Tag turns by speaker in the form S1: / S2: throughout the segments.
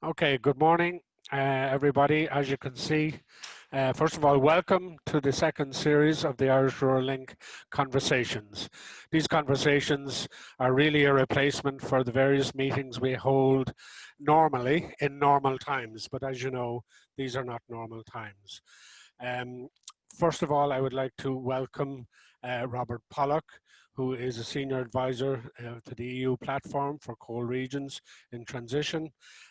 S1: Okay, good morning, everybody. As you can see, first of all, welcome to the second series of the Irish Rural Link Conversations. These conversations are really a replacement for the various meetings we hold normally in normal times, but as you know, these are not normal times. Um, First of all, I would like to welcome Robert Pollock, who is a senior advisor to the EU platform for coal regions in transition,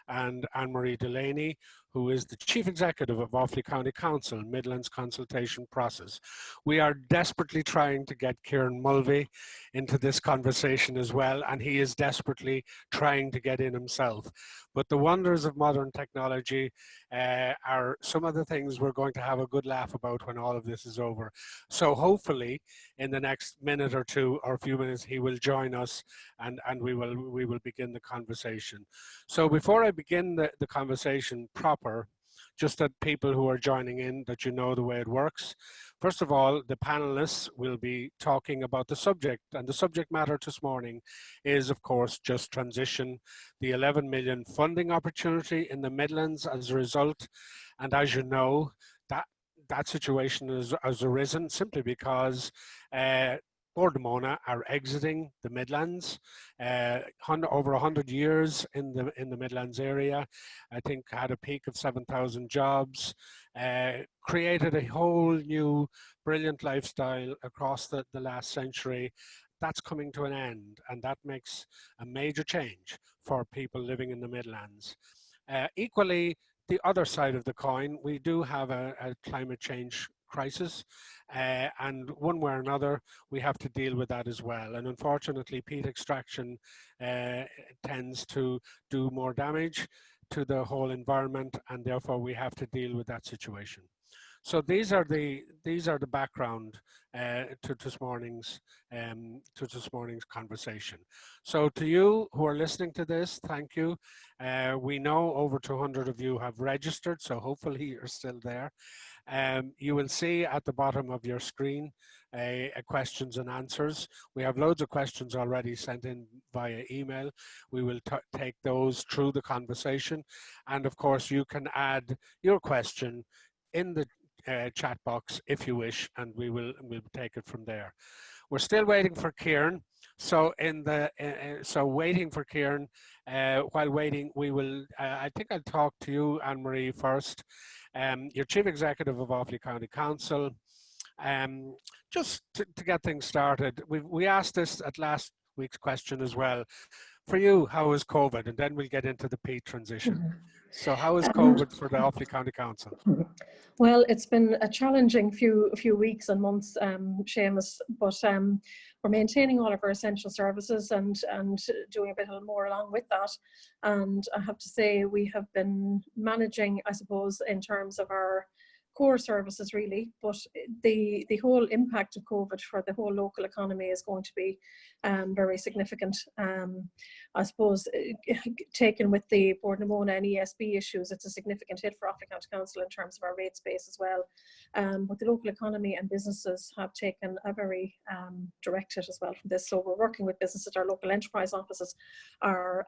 S1: and Anne-Marie Delaney, who is the Chief Executive of Offaly County Council Midlands consultation process. We are desperately trying to get Kieran Mulvey into this conversation as well, and he is desperately trying to get in himself. But the wonders of modern technology are some of the things we're going to have a good laugh about when all of this is over. So hopefully in the next minute or two or a few minutes he will join us and we will begin the conversation. So before I begin the conversation proper, just that people who are joining in, that you know the way it works. First of all, the panelists will be talking about the subject, and the subject matter this morning is, of course, just transition, the 11 million funding opportunity in the Midlands as a result. And as you know, that situation has arisen simply because Bord na Móna are exiting the Midlands. Over 100 years in the Midlands area, I think had a peak of 7,000 jobs, created a whole new brilliant lifestyle across the last century. That's coming to an end, and that makes a major change for people living in the Midlands. Equally, the other side of the coin, we do have a climate change crisis, and one way or another we have to deal with that as well. And unfortunately, peat extraction tends to do more damage to the whole environment, and therefore we have to deal with that situation. So these are the background to this morning's conversation. So to you who are listening to this, thank you. We know over 200 of you have registered, so hopefully you're still there. You will see at the bottom of your screen a questions and answers. We have loads of questions already sent in via email. We will take those through the conversation, and of course you can add your question in the chat box if you wish, and we'll take it from there. We're still waiting for Kieran. So waiting for Kieran. While waiting, we will. I think I'll talk to you, Anne-Marie, first. You're Chief Executive of Offaly County Council. Just to get things started, we asked this at last week's question as well. For you, how is COVID? And then we'll get into the peat transition. So how is COVID for the Offaly County Council?
S2: Well, it's been a challenging few weeks and months, Seamus, but we're maintaining all of our essential services and doing a bit more along with that. And I have to say, we have been managing, I suppose, in terms of our core services really, but the whole impact of COVID for the whole local economy is going to be very significant. I suppose taken with the Bord na Móna and ESB issues, it's a significant hit for Offaly County Council in terms of our rate space as well. But the local economy and businesses have taken a very direct hit as well from this. So we're working with businesses. Our local enterprise offices are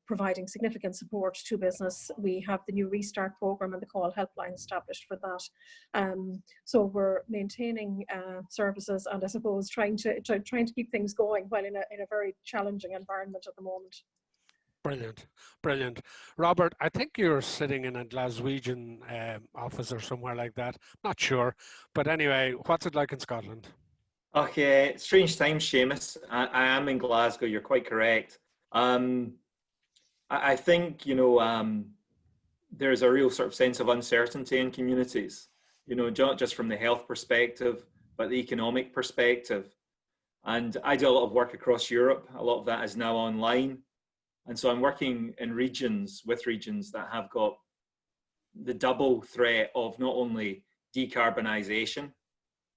S2: providing significant support to business. We have the new Restart programme and the call helpline established for that. So we're maintaining services and I suppose trying to keep things going while in a very challenging environment at the moment.
S1: Brilliant, brilliant. Robert, I think you're sitting in a Glaswegian office or somewhere like that. Not sure, but anyway, what's it like in Scotland?
S3: Okay, strange times, Seamus. I am in Glasgow. You're quite correct. I think there's a real sort of sense of uncertainty in communities, not just from the health perspective, but the economic perspective. And I do a lot of work across Europe. A lot of that is now online. And so I'm working in regions that have got the double threat of not only decarbonisation,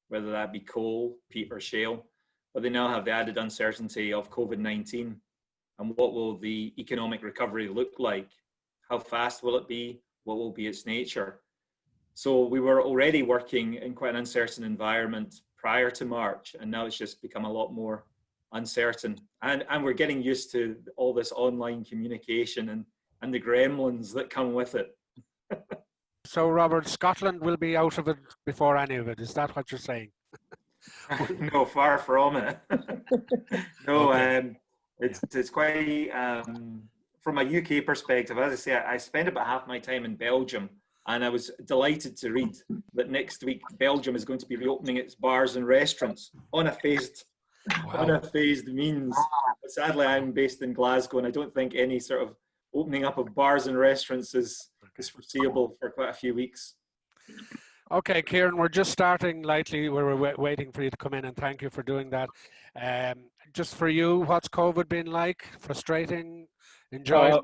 S3: whether that be coal, peat or shale, but they now have the added uncertainty of COVID-19 and what will the economic recovery look like? How fast will it be? What will be its nature? So we were already working in quite an uncertain environment prior to March, and now it's just become a lot more uncertain. And we're getting used to all this online communication and the gremlins that come with it.
S1: So, Robert, Scotland will be out of it before any of it. Is that what you're saying?
S3: No, far from it. No,
S1: Okay.
S3: it's quite, from a UK perspective, as I say, I spend about half my time in Belgium, and I was delighted to read that next week Belgium is going to be reopening its bars and restaurants on a phased means. But sadly, I'm based in Glasgow, and I don't think any sort of opening up of bars and restaurants is foreseeable for quite a few weeks.
S1: Okay, Kieran, we're just starting lightly. We're waiting for you to come in, and thank you for doing that. Just for you, what's COVID been like? Frustrating? Enjoying?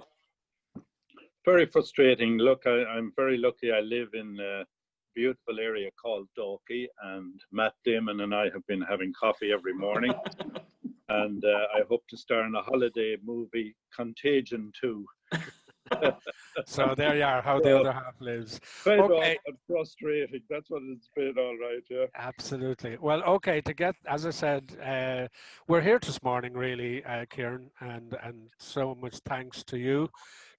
S4: Very frustrating. Look, I'm very lucky. I live in a beautiful area called Dalkey, and Matt Damon and I have been having coffee every morning. And I hope to star in a holiday movie, Contagion 2.
S1: So there you are, how the other half lives.
S4: Fed
S1: Okay.
S4: up and frustrating. That's what it's been, all right, yeah.
S1: Absolutely. Well, okay, as I said, we're here this morning, really, Kieran, and so much thanks to you,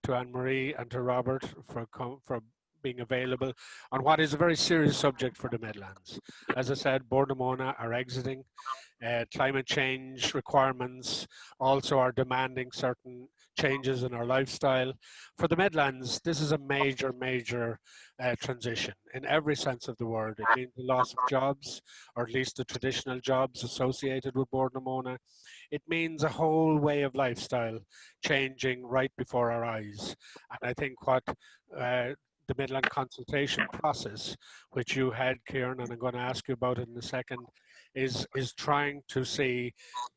S1: to Anne-Marie, and to Robert for being available on what is a very serious subject for the Midlands. As I said, Bord na Móna are exiting. Climate change requirements also are demanding certain changes in our lifestyle. For the Midlands, this is a major, major transition in every sense of the word. It means the loss of jobs, or at least the traditional jobs associated with Bord na Móna. It means a whole way of lifestyle changing right before our eyes. And I think what the Midland consultation process, which you had, Kieran, and I'm going to ask you about it in a second, is trying to see,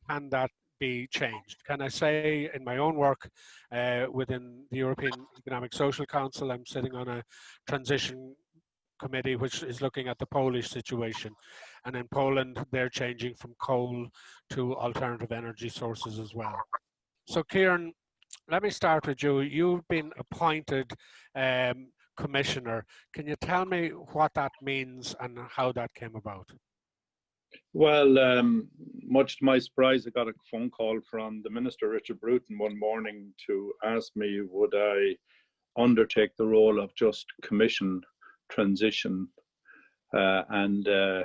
S1: can that be changed? Can I say, in my own work within the European Economic Social Council, I'm sitting on a transition committee which is looking at the Polish situation, and in Poland they're changing from coal to alternative energy sources as well. So Kieran, let me start with you. You've been appointed Commissioner. Can you tell me what that means and how that came about?
S4: Well, much to my surprise, I got a phone call from the Minister, Richard Bruton, one morning to ask me would I undertake the role of just commission transition. I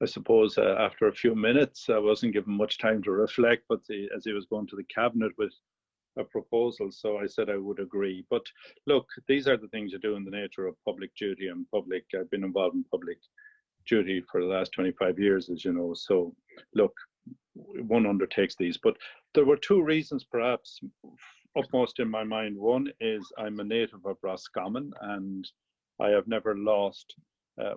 S4: suppose after a few minutes, I wasn't given much time to reflect, but as he was going to the cabinet with a proposal, so I said I would agree. But look, these are the things you do in the nature of public duty and public. I've been involved in public duty for the last 25 years, as you know. So look, one undertakes these, but there were two reasons perhaps upmost in my mind. One is I'm a native of Roscommon, and I have never lost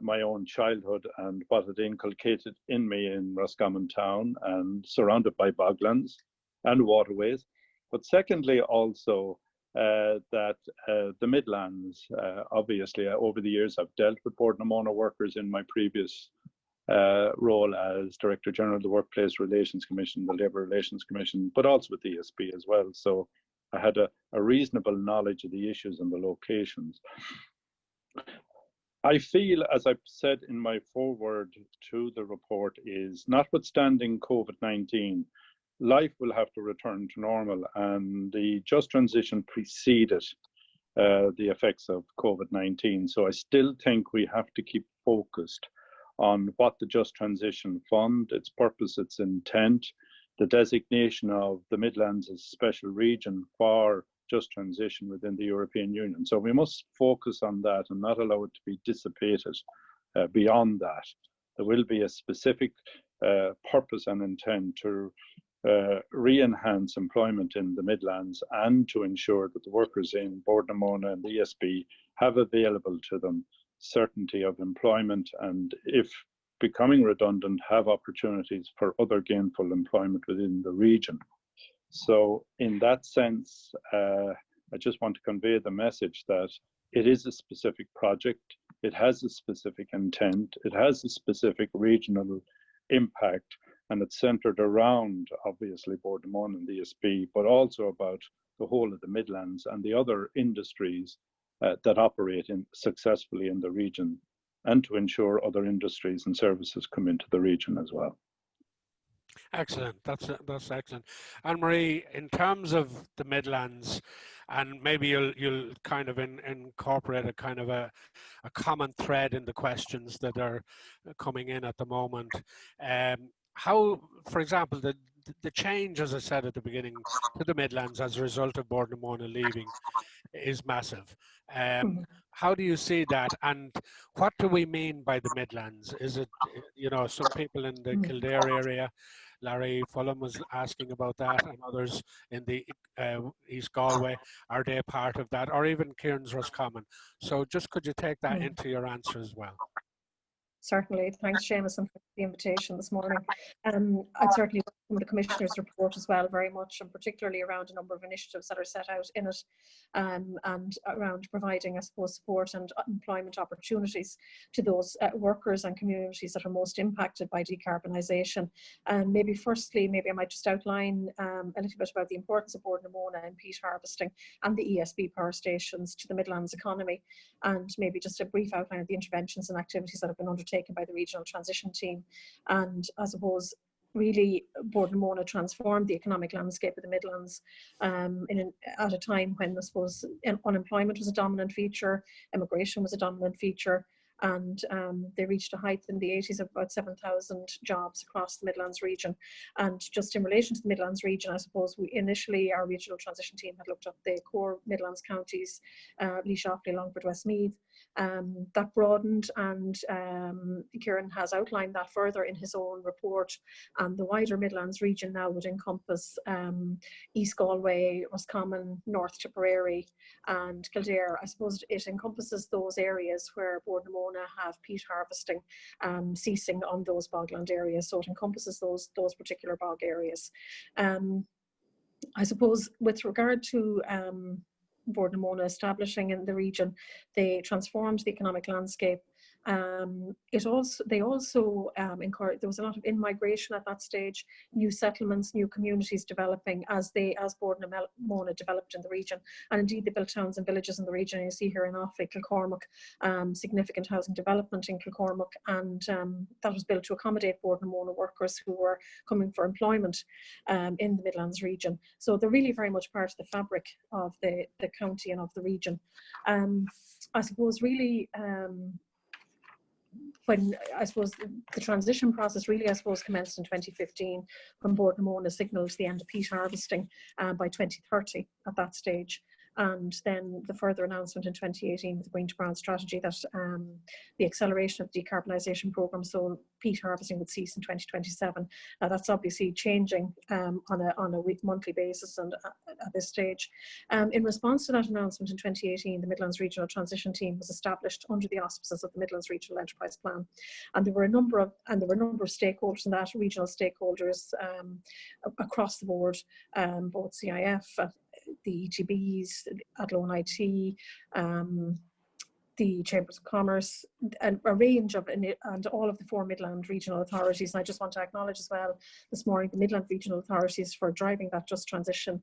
S4: my own childhood and what it inculcated in me in Roscommon town, and surrounded by boglands and waterways. But secondly, also that the Midlands, obviously, over the years, I've dealt with Bord na Móna workers in my previous role as Director General of the Workplace Relations Commission, the Labour Relations Commission, but also with the ESB as well. So I had a reasonable knowledge of the issues and the locations. I feel, as I've said in my foreword to the report, is notwithstanding COVID-19, life will have to return to normal, and the just transition preceded the effects of COVID-19. So I still think we have to keep focused on what the Just Transition Fund, its purpose, its intent, the designation of the Midlands as a special region for just transition within the European Union. So we must focus on that and not allow it to be dissipated beyond that. There will be a specific purpose and intent to re-enhance employment in the Midlands and to ensure that the workers in Bord na Móna and the ESB have available to them certainty of employment, and if becoming redundant, have opportunities for other gainful employment within the region. So in that sense, I just want to convey the message that it is a specific project, it has a specific intent, it has a specific regional impact, and it's centered around, obviously, Bord na Móna and the ESB, but also about the whole of the Midlands and the other industries that operate successfully in the region, and to ensure other industries and services come into the region as well.
S1: Excellent. That's excellent. Anne Marie, in terms of the Midlands, and maybe you'll kind of incorporate a kind of a common thread in the questions that are coming in at the moment. How, for example, the change, as I said at the beginning, to the Midlands as a result of Bord na Móna leaving is massive.
S2: Mhm.
S1: How do you see that, and what do we mean by the Midlands? Is it, you know, some people in the
S2: Mhm.
S1: Kildare area, Larry Fulham was asking about that, and others in the East Galway, are they part of that, or even Cairns Roscommon? So just could you take that
S2: Mhm.
S1: into your answer as well?
S2: Certainly. Thanks, Seamus, for the invitation this morning. I'd certainly welcome the Commissioner's report as well very much, and particularly around a number of initiatives that are set out in it, and around providing, I suppose, support and employment opportunities to those workers and communities that are most impacted by decarbonisation. And maybe firstly, maybe I might just outline a little bit about the importance of Bord na Móna and peat harvesting and the ESB power stations to the Midlands economy, and maybe just a brief outline of the interventions and activities that have been undertaken by the regional transition team. And I suppose really Bord na Móna transformed the economic landscape of the Midlands at a time when, I suppose, unemployment was a dominant feature, immigration was a dominant feature, and they reached a height in the 80s of about 7,000 jobs across the Midlands region. And just in relation to the Midlands region, I suppose initially our regional transition team had looked at the core Midlands counties, Laois, Offaly, Longford, Westmeath. That broadened, and Kieran has outlined that further in his own report. And the wider Midlands region now would encompass East Galway, Roscommon, North Tipperary and Kildare. I suppose it encompasses those areas where Bord na Móna have peat harvesting ceasing on those bogland areas. So it encompasses those particular bog areas. I suppose with regard to Bord na Móna establishing in the region, they transformed the economic landscape. They also encouraged, there was a lot of in-migration at that stage, new settlements, new communities developing as Bord na Móna developed in the region. And indeed, they built towns and villages in the region. You see here in Offaly, Kilcormac, significant housing development in Kilcormac, and that was built to accommodate Bord na Móna workers who were coming for employment in the Midlands region. So they're really very much part of the fabric of the county and of the region. I suppose really when I suppose the transition process really, I suppose, commenced in 2015 when Bord na Móna signalled the end of peat harvesting by 2030 at that stage. And then the further announcement in 2018 with the Green to Brown strategy that the acceleration of the decarbonisation programme, so peat harvesting would cease in 2027. Now that's obviously changing on a monthly basis and at this stage. In response to that announcement in 2018, the Midlands Regional Transition Team was established under the auspices of the Midlands Regional Enterprise Plan. And there were a number of stakeholders in that, regional stakeholders across the board, both CIF, the ETBs, Athlone IT, the Chambers of Commerce, and a range of, and all of the 4 Midland regional authorities. And I just want to acknowledge as well this morning the Midland regional authorities for driving that Just Transition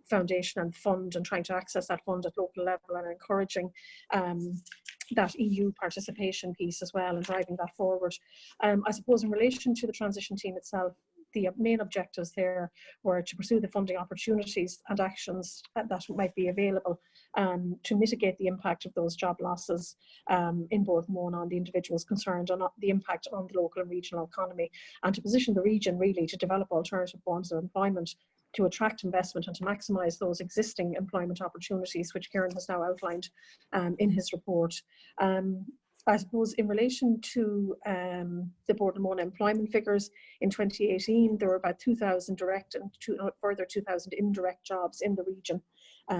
S2: foundation and fund, and trying to access that fund at local level, and encouraging that EU participation piece as well, and driving that forward. I suppose in relation to the transition team itself, the main objectives there were to pursue the funding opportunities and actions that might be available to mitigate the impact of those job losses in Bord na Móna on the individuals concerned, on the impact on the local and regional economy, and to position the region really to develop alternative forms of employment, to attract investment and to maximise those existing employment opportunities, which Kieran has now outlined in his report. I suppose in relation to the Bord na Móna employment figures, in 2018 there were about 2,000 direct and further 2,000 indirect jobs in the region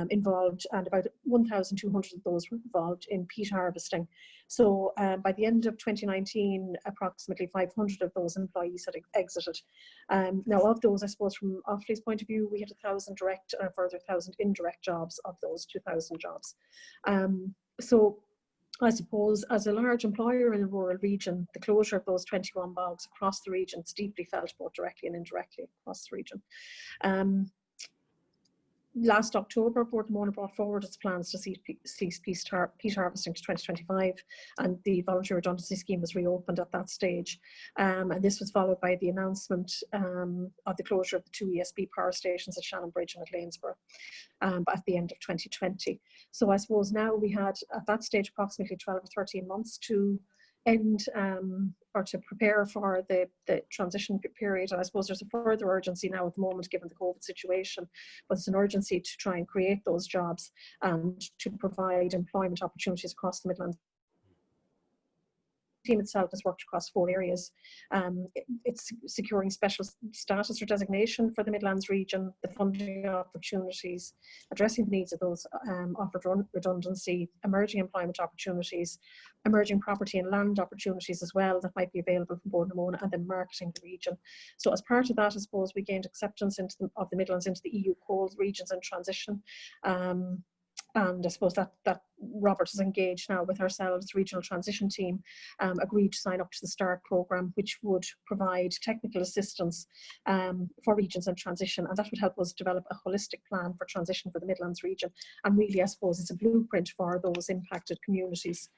S2: involved, and about 1,200 of those were involved in peat harvesting. So by the end of 2019, approximately 500 of those employees had exited. Now of those, I suppose from Offaly's point of view, we had 1,000 direct and a further 1,000 indirect jobs of those 2,000 jobs. So I suppose as a large employer in a rural region, the closure of those 21 bogs across the region is deeply felt both directly and indirectly across the region. last October, Bord na Móna brought forward its plans to cease peat harvesting to 2025, and the voluntary redundancy scheme was reopened at that stage. And this was followed by the announcement of the closure of the 2 ESB power stations at Shannonbridge and at Lanesborough at the end of 2020. So I suppose now we had at that stage approximately 12 or 13 months to end or to prepare for the transition period. And I suppose there's a further urgency now at the moment given the COVID situation, but it's an urgency to try and create those jobs and to provide employment opportunities across the Midlands. The team itself has worked across 4 areas. It's securing special status or designation for the Midlands region, the funding opportunities, addressing the needs of those offered redundancy, emerging employment opportunities, emerging property and land opportunities as well that might be available from Bord na Móna, and then marketing the region. So as part of that, I suppose we gained acceptance of the Midlands into the EU coal regions in transition. And I suppose that Robert is engaged now with ourselves, regional transition team, agreed to sign up to the START programme, which would provide technical assistance for regions in transition, and that would help us develop a holistic plan for transition for the Midlands region. And really, I suppose it's a blueprint for those impacted communities.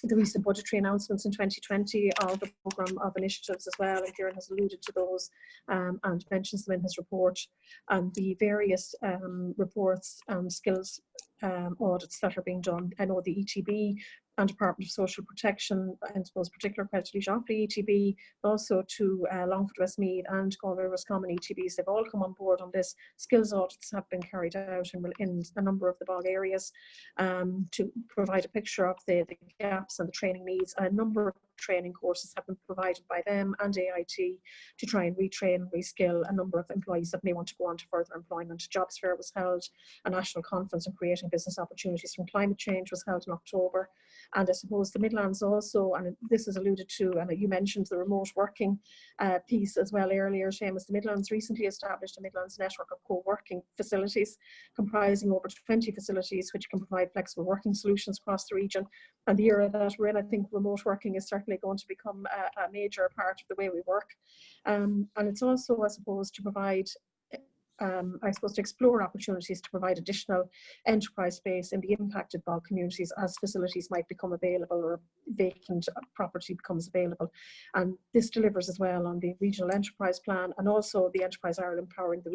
S2: The recent budgetary announcements in 2020 are the programme of initiatives as well, and Kieran has alluded to those and mentions them in his report, and the various reports and skills audits that are being done. I know the ETB and Department of Social Protection, I suppose particular credit to Offaly ETB, also to Longford Westmeath and Galway Roscommon ETBs. They've all come on board on this. Skills audits have been carried out in a number of the bog areas to provide a picture of the gaps and the training needs. A number of training courses have been provided by them and AIT to try and retrain, reskill a number of employees that may want to go on to further employment. Jobs Fair was held, a national conference on creating business opportunities from climate change was held in October. And I suppose the Midlands also, and this is alluded to, and you mentioned the remote working piece as well earlier, Seamus, the Midlands recently established a Midlands network of co-working facilities comprising over 20 facilities which can provide flexible working solutions across the region. And the era that we're in, I think remote working is certainly going to become a major part of the way we work. And it's also, I suppose, to provide to explore opportunities to provide additional enterprise space in the impacted bog communities as facilities might become available or vacant property becomes available. And this delivers as well on the regional enterprise plan and also the Enterprise Ireland Empowering the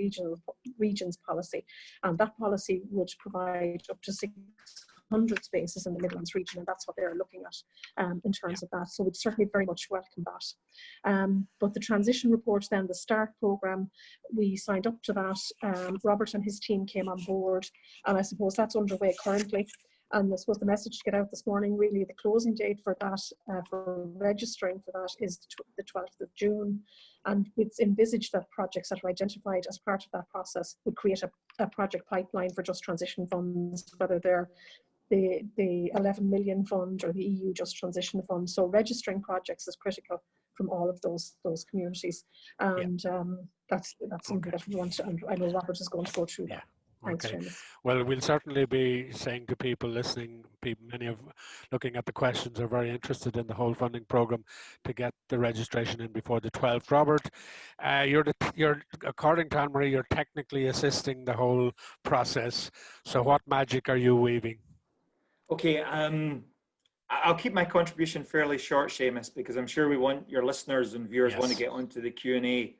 S2: Regions policy. And that policy would provide up to 600 spaces in the Midlands region, and that's what they're looking at in terms of that. So we'd certainly very much welcome that. But the transition report then, the START programme, we signed up to that. Robert and his team came on board, and I suppose that's underway currently. And I suppose the message to get out this morning, really the closing date for that, for registering for that, is the 12th of June. And it's envisaged that projects that are identified as part of that process would create a project pipeline for Just Transition funds, whether they're the 11 million fund or the EU Just Transition fund. So registering projects is critical from all of those communities. And that's something that we want to, and I know Robert is going to go through that. Thanks,
S1: Okay.
S2: Seamus.
S1: Well, we'll certainly be saying to people listening, many of looking at the questions are very interested in the whole funding programme, to get the registration in before the 12th. Robert, you're according to Anne-Marie, you're technically assisting the whole process. So what magic are you weaving?
S3: Okay, I'll keep my contribution fairly short, Seamus, because I'm sure we want your listeners and viewers want to get onto the Q&A.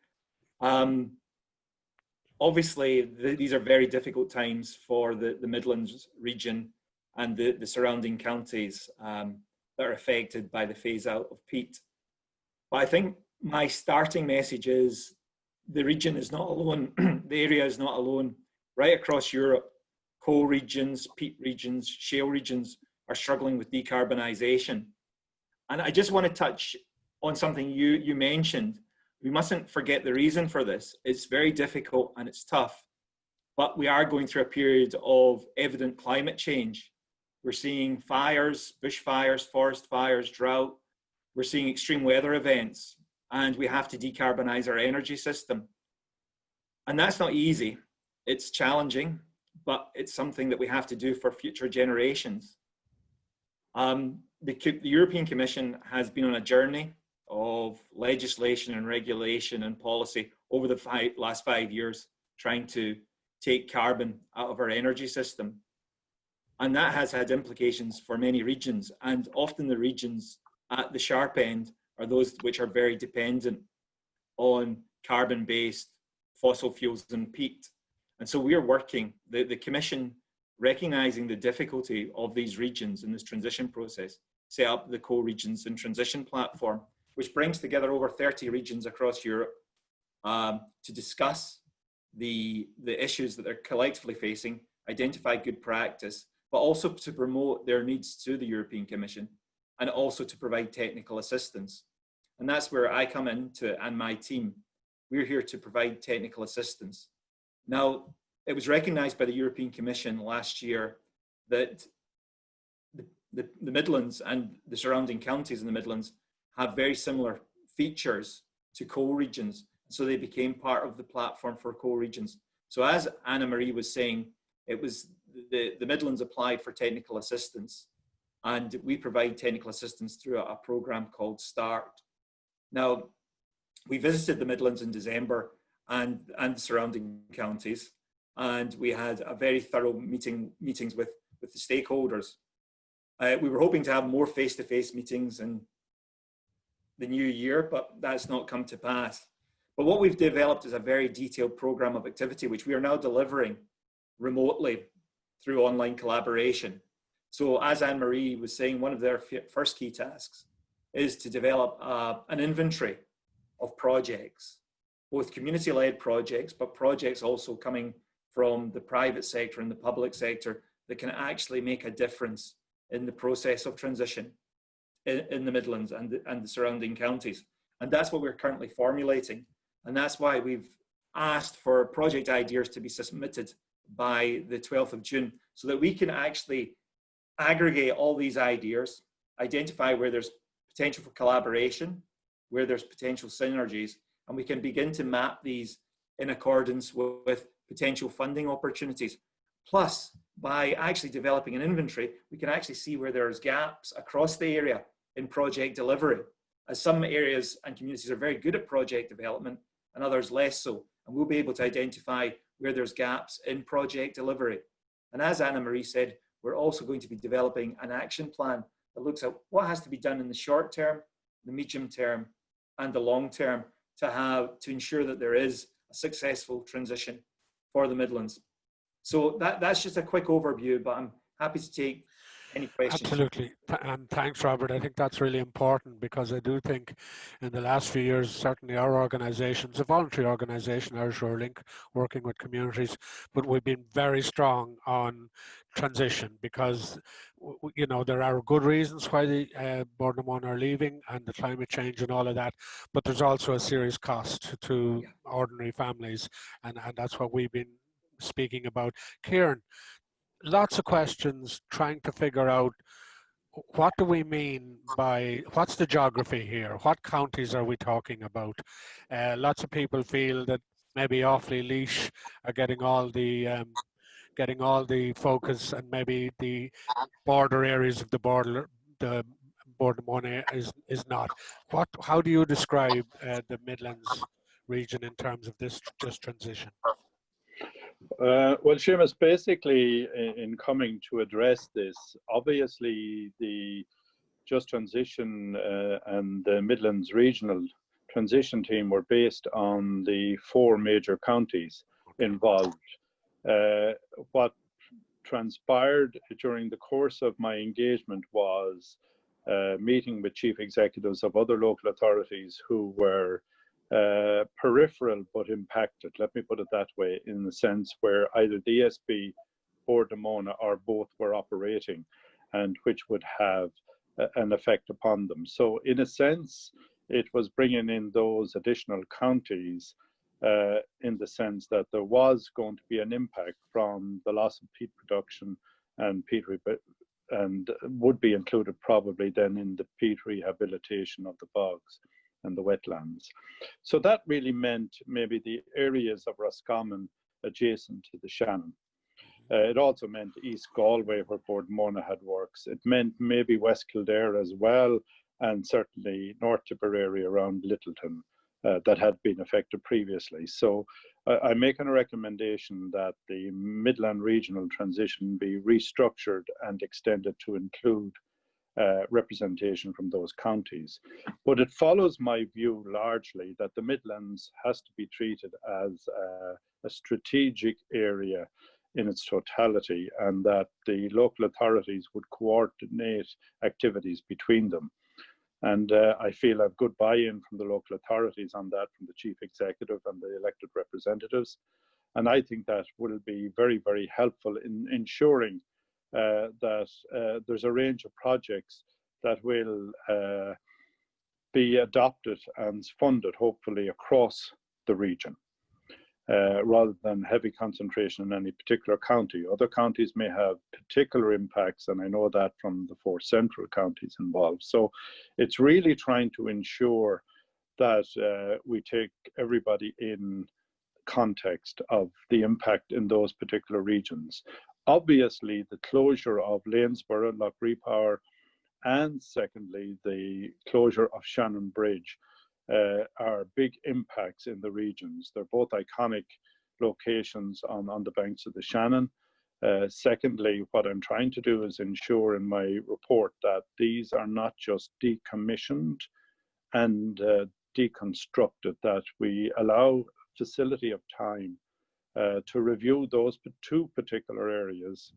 S3: Obviously, these are very difficult times for the Midlands region and the surrounding counties that are affected by the phase out of peat. But I think my starting message is the region is not alone. The area is not alone. Right across Europe, coal regions, peat regions, shale regions are struggling with decarbonisation. And I just want to touch on something you mentioned. We mustn't forget the reason for this. It's very difficult and it's tough, but we are going through a period of evident climate change. We're seeing fires, bushfires, forest fires, drought. We're seeing extreme weather events, and we have to decarbonise our energy system. And that's not easy. It's challenging, but it's something that we have to do for future generations. The European Commission has been on a journey of legislation and regulation and policy over the last 5 years, trying to take carbon out of our energy system. And that has had implications for many regions, and often the regions at the sharp end are those which are very dependent on carbon-based fossil fuels and peat. And so we're working, the Commission, recognising the difficulty of these regions in this transition process, set up the Co-Regions in Transition platform, which brings together over 30 regions across Europe to discuss the issues that they're collectively facing, identify good practice, but also to promote their needs to the European Commission, and also to provide technical assistance. And that's where I come into, and my team. We're here to provide technical assistance. Now, it was recognised by the European Commission last year that the Midlands and the surrounding counties in the Midlands have very similar features to co-regions. So they became part of the platform for co-regions. So as Anna Marie was saying, it was the Midlands applied for technical assistance, and we provide technical assistance through a program called START. Now, we visited the Midlands in December and the surrounding counties, and we had a very thorough meetings with the stakeholders. We were hoping to have more face-to-face meetings in the new year, but that's not come to pass. But what we've developed is a very detailed program of activity, which we are now delivering remotely through online collaboration. So as Anne-Marie was saying, one of their first key tasks is to develop an inventory of projects, both community-led projects, but projects also coming from the private sector and the public sector that can actually make a difference in the process of transition in the Midlands and the surrounding counties. And that's what we're currently formulating. And that's why we've asked for project ideas to be submitted by the 12th of June, so that we can actually aggregate all these ideas, identify where there's potential for collaboration, where there's potential synergies, and we can begin to map these in accordance with potential funding opportunities. Plus, by actually developing an inventory, we can actually see where there's gaps across the area in project delivery, as some areas and communities are very good at project development and others less so. And we'll be able to identify where there's gaps in project delivery. And as Anna Marie said, we're also going to be developing an action plan that looks at what has to be done in the short term, the medium term, and the long term to ensure that there is a successful transition for the Midlands. So that's just a quick overview, but I'm happy to take any questions.
S1: Absolutely, and thanks, Robert. I think that's really important, because I do think in the last few years, certainly our organisations, a voluntary organisation, Irish Rural Link, working with communities, but we've been very strong on transition, because you know there are good reasons why the Borden One are leaving and the climate change and all of that, but there's also a serious cost to ordinary families, and that's what we've been speaking about. Kieran, lots of questions trying to figure out what do we mean by, what's the geography here? What counties are we talking about? Lots of people feel that maybe Awfully Laois are getting all the focus, and maybe the border areas of the Borden One is not. How do you describe the Midlands region in terms of this transition?
S4: Well, Seamus, basically in coming to address this, obviously the Just Transition and the Midlands Regional Transition Team were based on the 4 major counties involved. What transpired during the course of my engagement was meeting with chief executives of other local authorities who were peripheral but impacted, let me put it that way, in the sense where either the ESB or Damona or both were operating, and which would have an effect upon them. So in a sense, it was bringing in those additional counties in the sense that there was going to be an impact from the loss of peat production and and would be included probably then in the peat rehabilitation of the bogs and the wetlands. So that really meant maybe the areas of Roscommon adjacent to the Shannon. It also meant East Galway, where Bordemona had works. It meant maybe West Kildare as well, and certainly North Tipperary around Littleton that had been affected previously. So I'm making a recommendation that the Midland Regional Transition be restructured and extended to include representation from those counties. But it follows my view largely that the Midlands has to be treated as a strategic area in its totality, and that the local authorities would coordinate activities between them. And I feel I have good buy-in from the local authorities on that, from the chief executive and the elected representatives. And I think that will be very, very helpful in ensuring that there's a range of projects that will be adopted and funded, hopefully, across the region, rather than heavy concentration in any particular county. Other counties may have particular impacts, and I know that from the 4 central counties involved. So it's really trying to ensure that we take everybody in context of the impact in those particular regions. Obviously, the closure of Lanesborough, Lough Repower, and secondly, the closure of Shannon Bridge are big impacts in the regions. They're both iconic locations on the banks of the Shannon. Secondly, what I'm trying to do is ensure in my report that these are not just decommissioned and deconstructed, that we allow facility of time to review those 2 particular areas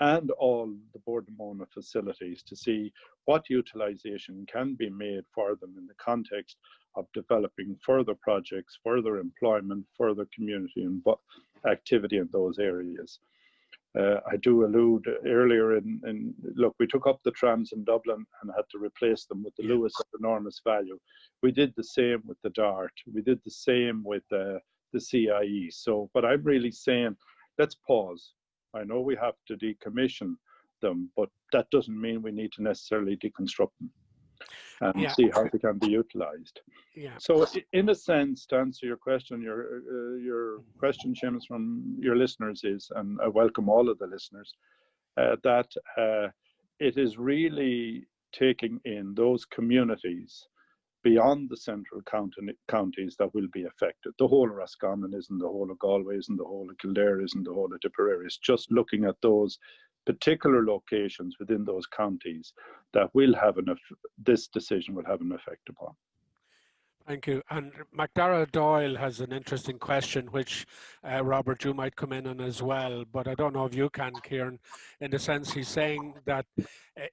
S4: and all the Bordemona facilities to see what utilization can be made for them in the context of developing further projects, further employment, further community and activity in those areas. I do allude earlier look, we took up the trams in Dublin and had to replace them with the Lewis of enormous value. We did the same with the DART. We did the same with the CIE. So what I'm really saying, let's pause. I know we have to decommission them, but that doesn't mean we need to necessarily deconstruct them and see how they can be utilized. So in a sense, to answer your question, your question, Seamus, from your listeners is, and I welcome all of the listeners, that it is really taking in those communities beyond the central counties that will be affected. The whole of Roscommon isn't, the whole of Galway isn't, the whole of Kildare isn't, the whole of Tipperary. It's just looking at those particular locations within those counties that will have this decision will have an effect upon.
S1: Thank you. And MacDara Doyle has an interesting question, which Robert, you might come in on as well, but I don't know if you can, Kieran, in the sense he's saying that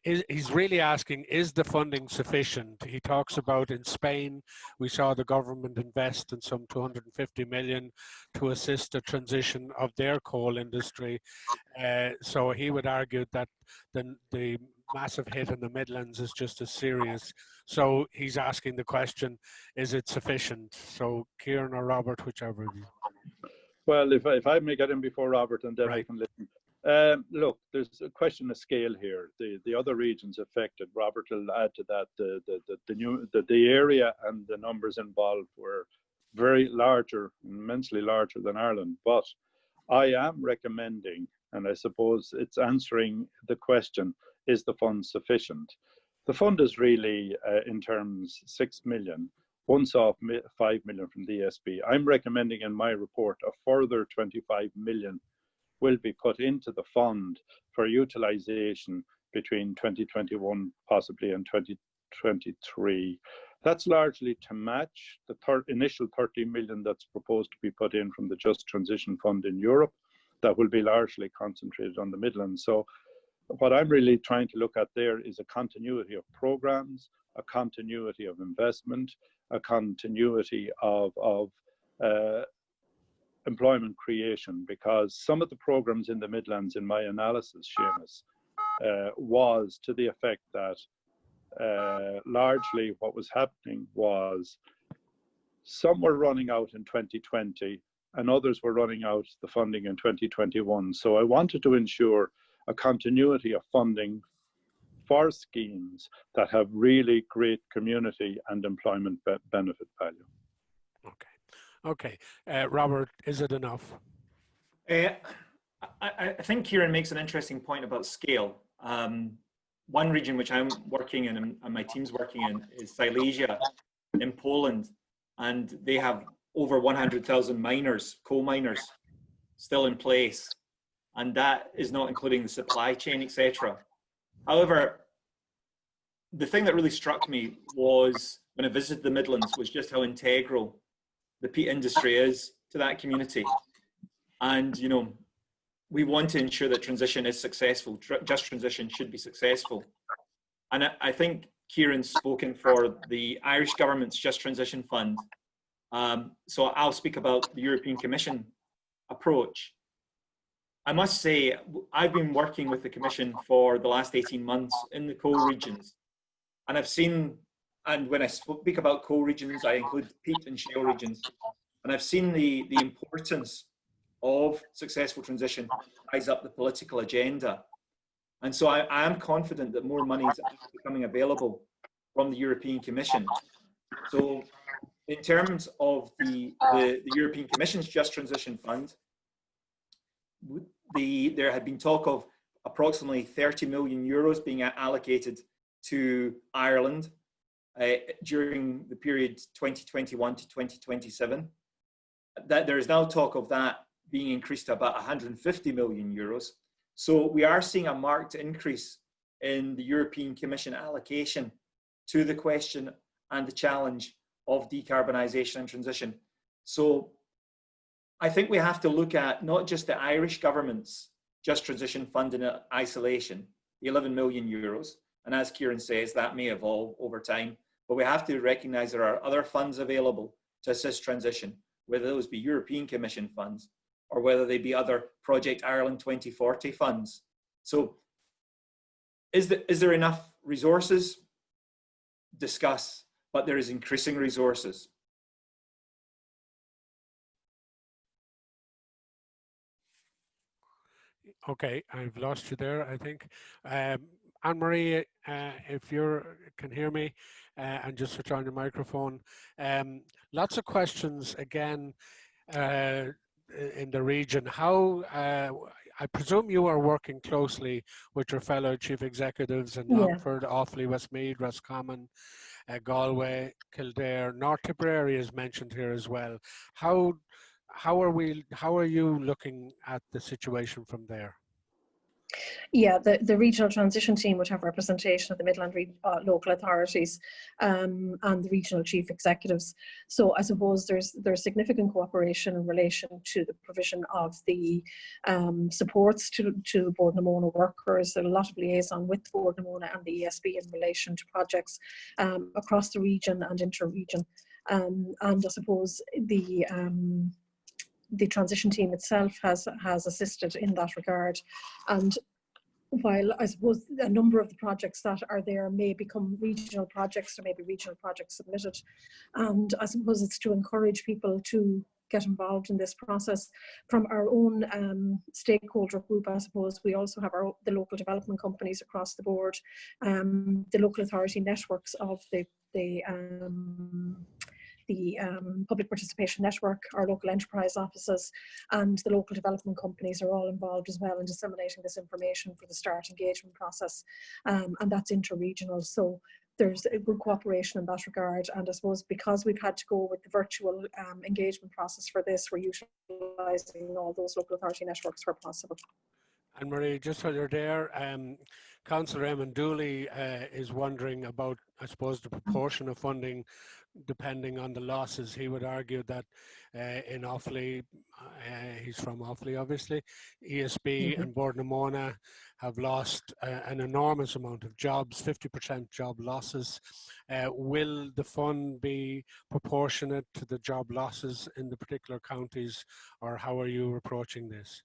S1: he's really asking, is the funding sufficient? He talks about in Spain, we saw the government invest in some 250 million to assist the transition of their coal industry. So he would argue that the massive hit in the Midlands is just as serious. So he's asking the question, is it sufficient? So Kieran or Robert, whichever of you.
S4: Well, if I may get in before Robert, and then I can listen. Look, there's a question of scale here. The other regions affected, Robert will add to that, the area and the numbers involved were very larger, immensely larger than Ireland. But I am recommending, and I suppose it's answering the question, is the fund sufficient? The fund is really, in terms, 6 million, once off 5 million from the ESB. I'm recommending in my report a further 25 million will be put into the fund for utilization between 2021 possibly and 2023. That's largely to match the initial 30 million that's proposed to be put in from the Just Transition Fund in Europe. That will be largely concentrated on the Midlands. So what I'm really trying to look at there is a continuity of programs, a continuity of investment, a continuity of employment creation, because some of the programs in the Midlands, in my analysis, Seamus, was to the effect that largely what was happening was some were running out in 2020 and others were running out the funding in 2021. So I wanted to ensure a continuity of funding for schemes that have really great community and employment benefit value.
S1: Okay. Robert, is it enough?
S3: I think Kieran makes an interesting point about scale. One region which I'm working in and my team's working in is Silesia in Poland, and they have over 100,000 miners, coal miners, still in place. And that is not including the supply chain, etc. However, the thing that really struck me was when I visited the Midlands was just how integral the peat industry is to that community. And, you know, we want to ensure that transition is successful. Just transition should be successful. And I think Kieran's spoken for the Irish government's Just Transition Fund. So I'll speak about the European Commission approach. I must say, I've been working with the Commission for the last 18 months in the coal regions. And I've seen, and when I speak about coal regions, I include peat and shale regions. And I've seen the importance of successful transition rise up the political agenda. And so I am confident that more money is becoming available from the European Commission. So in terms of the European Commission's Just Transition Fund, there had been talk of approximately 30 million euros being allocated to Ireland during the period 2021 to 2027. That there is now talk of that being increased to about 150 million euros. So we are seeing a marked increase in the European Commission allocation to the question and the challenge of decarbonisation and transition. So I think we have to look at not just the Irish government's Just Transition Fund in isolation, the 11 million euros, and as Kieran says, that may evolve over time, but we have to recognise there are other funds available to assist transition, whether those be European Commission funds or whether they be other Project Ireland 2040 funds. So is there enough resources? Discuss, but there is increasing resources.
S1: Okay, I've lost you there, I think. Anne-Marie, if you can hear me, and just switch on your microphone. Lots of questions again in the region. How, I presume you are working closely with your fellow chief executives in Longford, Offaly, Westmeath, Roscommon, Galway, Kildare, North Tipperary is mentioned here as well. How are you looking at the situation from there?
S2: Yeah, the regional transition team would have representation of the Midland local authorities and the regional chief executives. So I suppose there's significant cooperation in relation to the provision of the supports to Bord na Móna workers, a lot of liaison with Bord na Móna and the ESB in relation to projects across the region and inter-region. And I suppose the transition team itself has assisted in that regard. And while I suppose a number of the projects that are there may become regional projects, or maybe regional projects submitted, and I suppose it's to encourage people to get involved in this process. From our own stakeholder group, I suppose we also have the local development companies across the board, the local authority networks of the public participation network, our local enterprise offices, and the local development companies are all involved as well in disseminating this information for the START engagement process, and that's interregional. So there's a good cooperation in that regard, and I suppose because we've had to go with the virtual engagement process for this, we're utilising all those local authority networks where possible.
S1: Anne-Marie, just while you're there, Councillor Eamon Dooley is wondering about, I suppose, the proportion of funding depending on the losses. He would argue that in Offaly, he's from Offaly obviously, ESB and Bord na Móna have lost an enormous amount of jobs, 50% job losses. Will the fund be proportionate to the job losses in the particular counties, or how are you approaching this?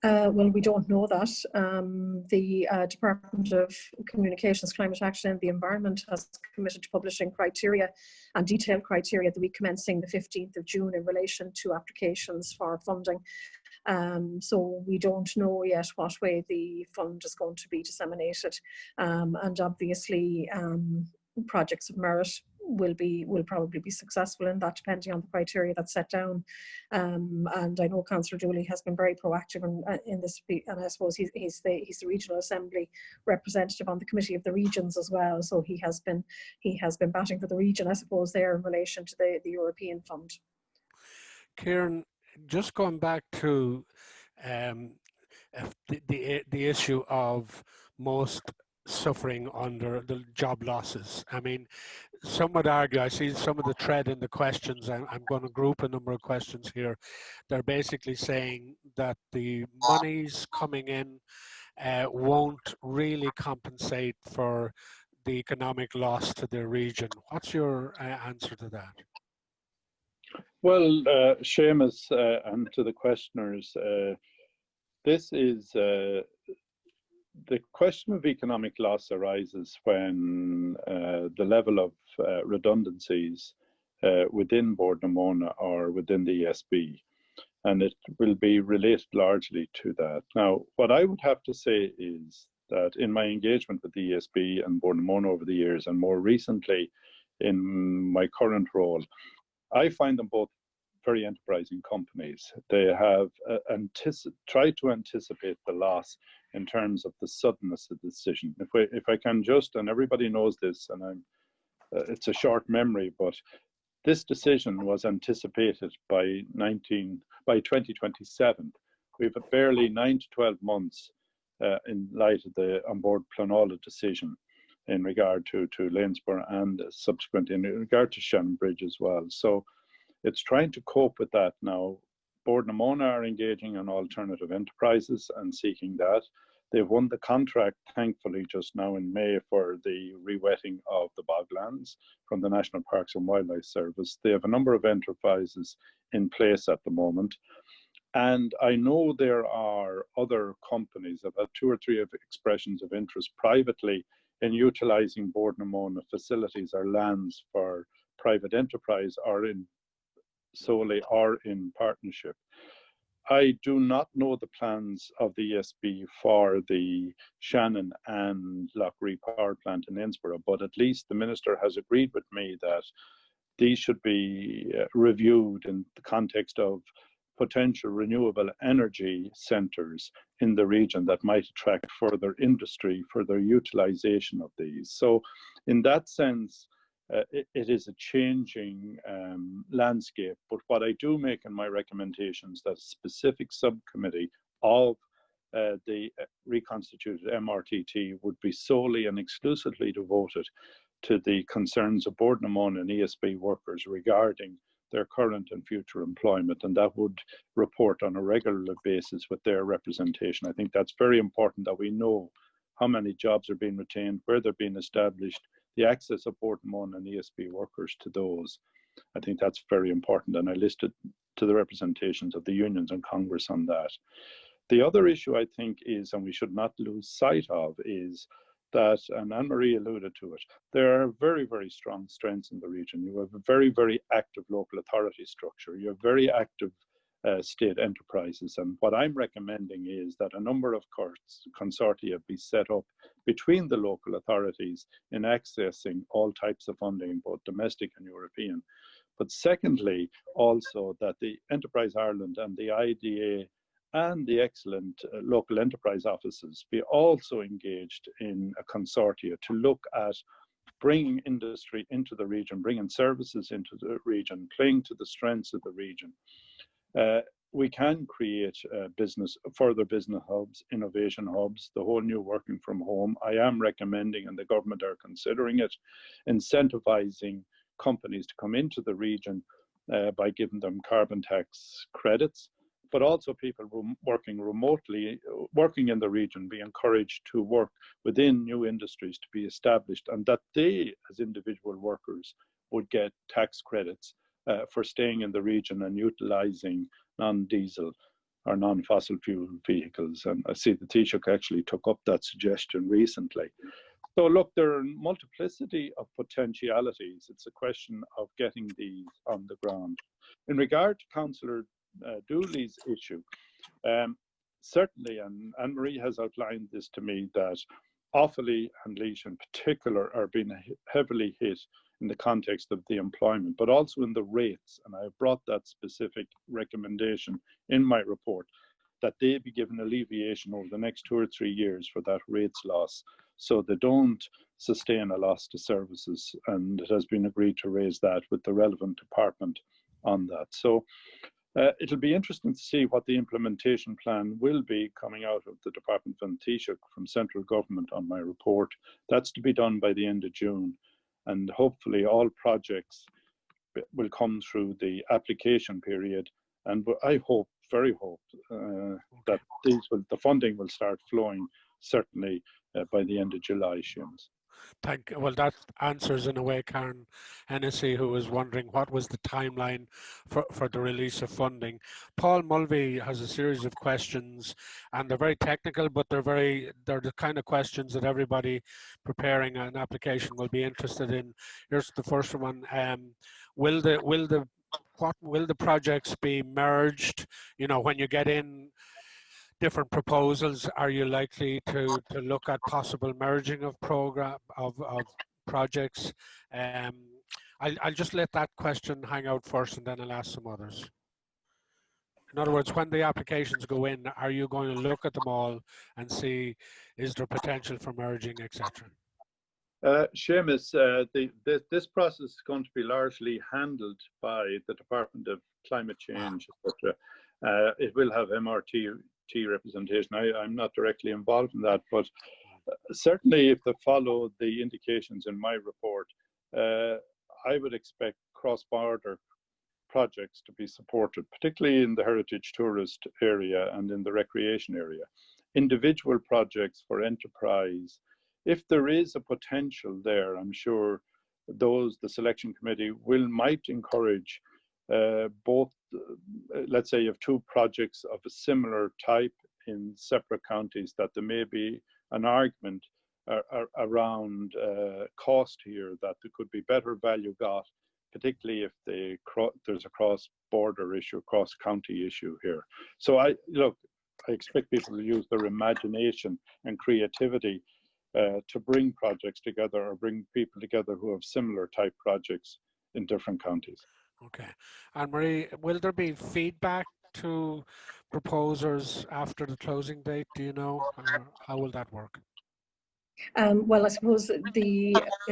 S2: Well, we don't know that. The Department of Communications, Climate Action and the Environment has committed to publishing criteria and detailed criteria the week commencing the 15th of June in relation to applications for funding. So we don't know yet what way the fund is going to be disseminated. And obviously projects of merit will probably be successful in that, depending on the criteria that's set down. And I know Councillor Dooley has been very proactive in this, and I suppose he's the Regional Assembly representative on the Committee of the Regions as well. So he has been batting for the region, I suppose, there in relation to the European Fund.
S1: Kieran, just going back to um, the issue of most suffering under the job losses. I mean, some would argue, I see some of the thread in the questions, I'm going to group a number of questions here. They're basically saying that the monies coming in won't really compensate for the economic loss to the region. What's your answer to that?
S4: Well, Seamus, and to the questioners, this is the question of economic loss arises when the level of redundancies within Bord na Móna or within the ESB, and it will be related largely to that. Now, what I would have to say is that in my engagement with the ESB and Bord na Móna over the years, and more recently in my current role, I find them both very enterprising companies. They have tried to anticipate the loss in terms of the suddenness of the decision. If I can just, and everybody knows this, and it's a short memory, but this decision was anticipated by 2027. We have barely 9 to 12 months in light of the onboard Planola decision in regard to Lanesborough and subsequently in regard to Shannon Bridge as well. So it's trying to cope with that now. Bord na Móna are engaging on alternative enterprises and seeking that. They've won the contract, thankfully, just now in May for the rewetting of the boglands from the National Parks and Wildlife Service. They have a number of enterprises in place at the moment. And I know there are other companies, about 2 or 3 of expressions of interest privately in utilising Bord na Móna facilities or lands for private enterprise or in solely or in partnership. I do not know the plans of the ESB for the Shannon and Loughree power plant in Innsbruck, but at least the Minister has agreed with me that these should be reviewed in the context of potential renewable energy centres in the region that might attract further industry, further utilisation of these. So in that sense, it is a changing landscape, but what I do make in my recommendations that a specific subcommittee of the reconstituted MRTT would be solely and exclusively devoted to the concerns of Bord na Móna and ESB workers regarding their current and future employment, and that would report on a regular basis with their representation. I think that's very important that we know how many jobs are being retained, where they're being established, the access of Bord na Móna and ESB workers to those. I think that's very important, and I listed to the representations of the unions and Congress on that. The other issue I think is, and we should not lose sight of, is that, and Anne-Marie alluded to it, there are very, very strong strengths in the region. You have a very, very active local authority structure. You have very active state enterprises. And what I'm recommending is that a number of consortia be set up between the local authorities in accessing all types of funding, both domestic and European. But secondly, also that the Enterprise Ireland and the IDA and the excellent local enterprise offices be also engaged in a consortia to look at bringing industry into the region, bringing services into the region, playing to the strengths of the region. We can create further business hubs, innovation hubs, the whole new working from home. I am recommending, and the government are considering it, incentivizing companies to come into the region by giving them carbon tax credits, but also people working remotely, working in the region, be encouraged to work within new industries to be established, and that they, as individual workers, would get tax credits for staying in the region and utilizing non-diesel or non-fossil fuel vehicles. And I see the Taoiseach actually took up that suggestion recently. So look, there are a multiplicity of potentialities. It's a question of getting these on the ground. In regard to Councillor Dooley's issue, certainly, and Anne-Marie has outlined this to me, that Offaly and Laois in particular are being heavily hit in the context of the employment, but also in the rates. And I have brought that specific recommendation in my report, that they be given alleviation over the next 2 or 3 years for that rates loss, so they don't sustain a loss to services. And it has been agreed to raise that with the relevant department on that. So It'll be interesting to see what the implementation plan will be coming out of the Department of Taoiseach from central government on my report. That's to be done by the end of June. And hopefully all projects will come through the application period. And I hope, very hope, that the funding will start flowing certainly by the end of July, Seamus.
S1: Well, that answers in a way Karen Hennessy, who was wondering what was the timeline for the release of funding. Paul Mulvey has a series of questions, and they're very technical, but they're the kind of questions that everybody preparing an application will be interested in. Here's the first one: will the projects be merged? You know, when you get in different proposals, are you likely to look at possible merging of projects? I'll just let that question hang out first, and then I'll ask some others. In other words, when the applications go in, are you going to look at them all and see, is there potential for merging, etc.?
S4: Seamus, this process is going to be largely handled by the Department of Climate Change, etc. It will have MRT representation. I'm not directly involved in that, but certainly if they follow the indications in my report, I would expect cross-border projects to be supported, particularly in the heritage tourist area and in the recreation area. Individual projects for enterprise, if there is a potential there, I'm sure the selection committee might encourage both, let's say, if two projects of a similar type in separate counties, that there may be an argument around cost here, that there could be better value got, particularly if there's a cross-border issue, cross-county issue here. So I expect people to use their imagination and creativity to bring projects together, or bring people together who have similar type projects in different counties.
S1: Okay. And Marie, will there be feedback to proposers after the closing date? Do you know, or how will that work?
S2: Well, I suppose it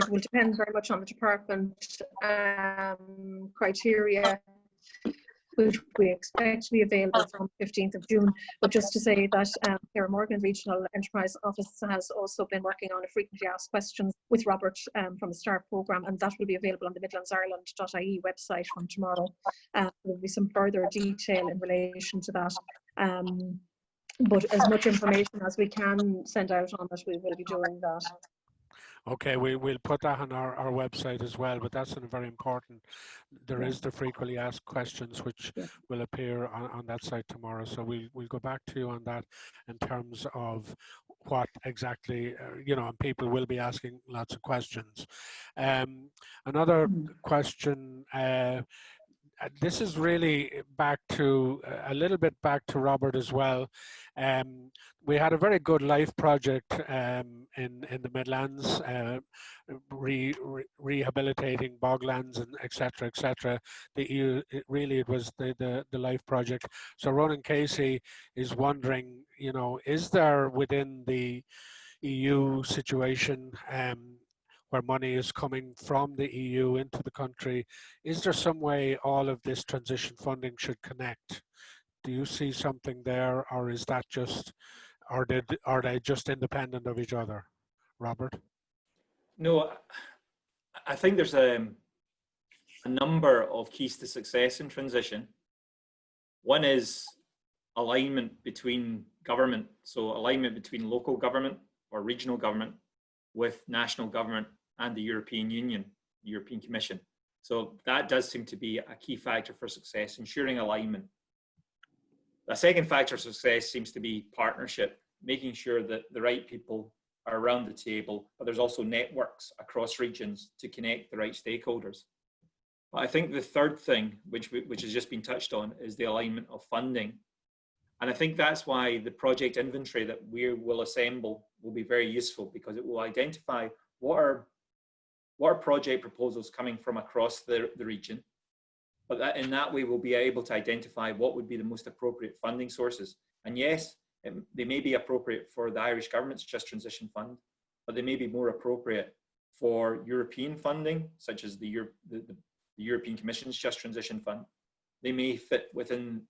S2: will depend very much on the department criteria, which we expect to be available from 15th of June. But just to say that Sarah Morgan Regional Enterprise Office has also been working on a frequently asked questions with Robert from the START programme, and that will be available on the midlandsireland.ie website from tomorrow. There will be some further detail in relation to that. But as much information as we can send out on it, we will be doing that.
S1: Okay, we'll put that on our website as well, but that's very important. There is the frequently asked questions, which will appear on that site tomorrow. So we'll go back to you on that in terms of what exactly, and people will be asking lots of questions. Another question, this is really a little bit back to Robert as well. We had a very good life project in the Midlands, rehabilitating boglands and etc. etc. It was the life project. So Ronan Casey is wondering, is there within the EU situation where money is coming from the EU into the country, is there some way all of this transition funding should connect? Do you see something there, or is that are they just independent of each other? Robert?
S3: No, I think there's a number of keys to success in transition. One is alignment between government, so alignment between local government or regional government with national government and the European Union, the European Commission. So that does seem to be a key factor for success, ensuring alignment. The second factor of success seems to be partnership, making sure that the right people are around the table, but there's also networks across regions to connect the right stakeholders. But I think the third thing, which has just been touched on, is the alignment of funding. And I think that's why the project inventory that we will assemble will be very useful, because it will identify what are project proposals coming from across the region. But in that way, we'll be able to identify what would be the most appropriate funding sources. And yes, they may be appropriate for the Irish government's Just Transition Fund, but they may be more appropriate for European funding, such as the European Commission's Just Transition Fund. they may fit within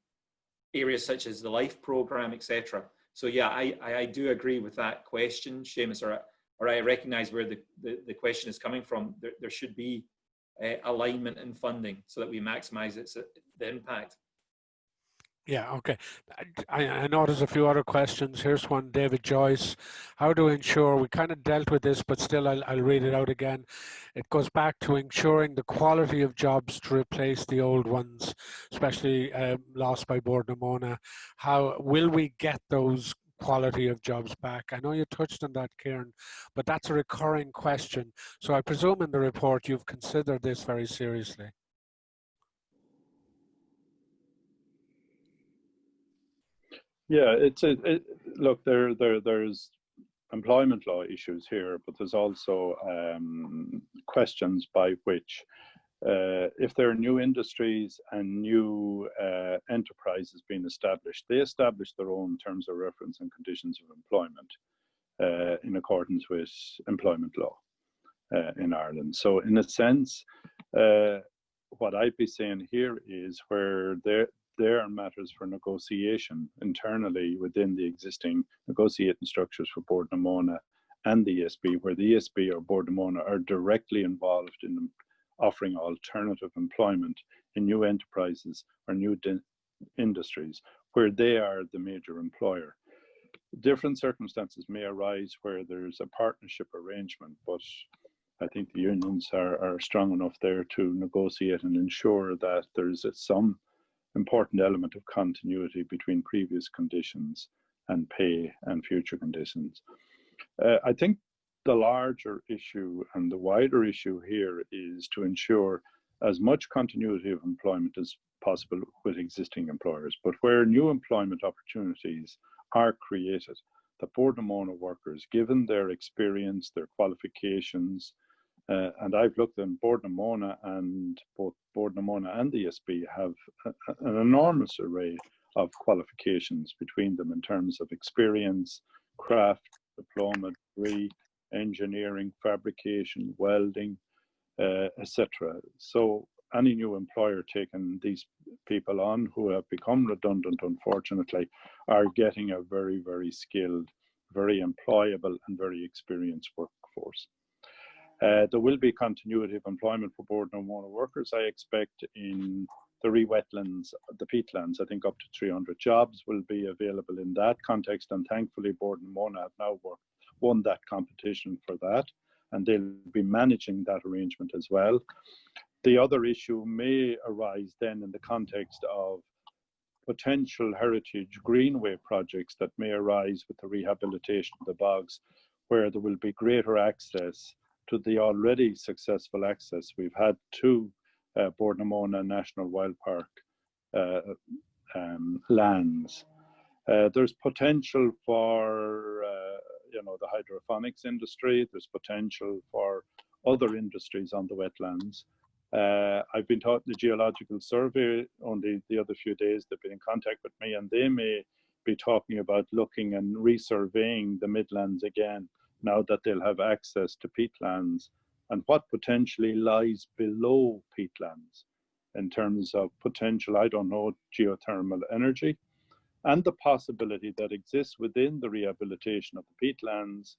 S3: areas such as the LIFE program, etc. So yeah, I do agree with that question, Seamus, or I recognise where the question is coming from. There should be alignment in funding so that we maximise the impact.
S1: Yeah, okay. I know there's a few other questions. Here's one, David Joyce. How to ensure, we kind of dealt with this, but still I'll read it out again. It goes back to ensuring the quality of jobs to replace the old ones, especially lost by Bord na Móna. How will we get those quality of jobs back? I know you touched on that, Kieran, but that's a recurring question. So I presume in the report you've considered this very seriously.
S4: Yeah, look, there's employment law issues here, but there's also questions by which if there are new industries and new enterprises being established, they establish their own terms of reference and conditions of employment in accordance with employment law in Ireland. So in a sense, what I'd be saying here is where there are matters for negotiation internally within the existing negotiating structures for Bord na Móna and the ESB, where the ESB or Bord na Móna are directly involved in offering alternative employment in new enterprises or new industries, where they are the major employer. Different circumstances may arise where there's a partnership arrangement, but I think the unions are strong enough there to negotiate and ensure that there's some important element of continuity between previous conditions and pay and future conditions. I think the larger issue and the wider issue here is to ensure as much continuity of employment as possible with existing employers, but where new employment opportunities are created, the Bord na Móna workers, given their experience, their qualifications, and I've looked in Bord na Móna, and both Bord na Móna and the ESB have an enormous array of qualifications between them in terms of experience, craft, diploma, degree, engineering, fabrication, welding, etc. So any new employer taking these people on who have become redundant, unfortunately, are getting a very, very skilled, very employable and very experienced workforce. There will be continuity of employment for Bord na Móna workers, I expect, in the wetlands, the peatlands. I think up to 300 jobs will be available in that context, and thankfully Bord na Móna have now won that competition for that, and they'll be managing that arrangement as well. The other issue may arise then in the context of potential heritage greenway projects that may arise with the rehabilitation of the bogs, where there will be greater access to the already successful access we've had to Bord na Móna National Wild Park lands. There's potential for the hydroponics industry. There's potential for other industries on the wetlands. I've been taught the Geological Survey only the other few days. They've been in contact with me, and they may be talking about looking and resurveying the Midlands again, now that they'll have access to peatlands, and what potentially lies below peatlands in terms of potential, I don't know, geothermal energy, and the possibility that exists within the rehabilitation of the peatlands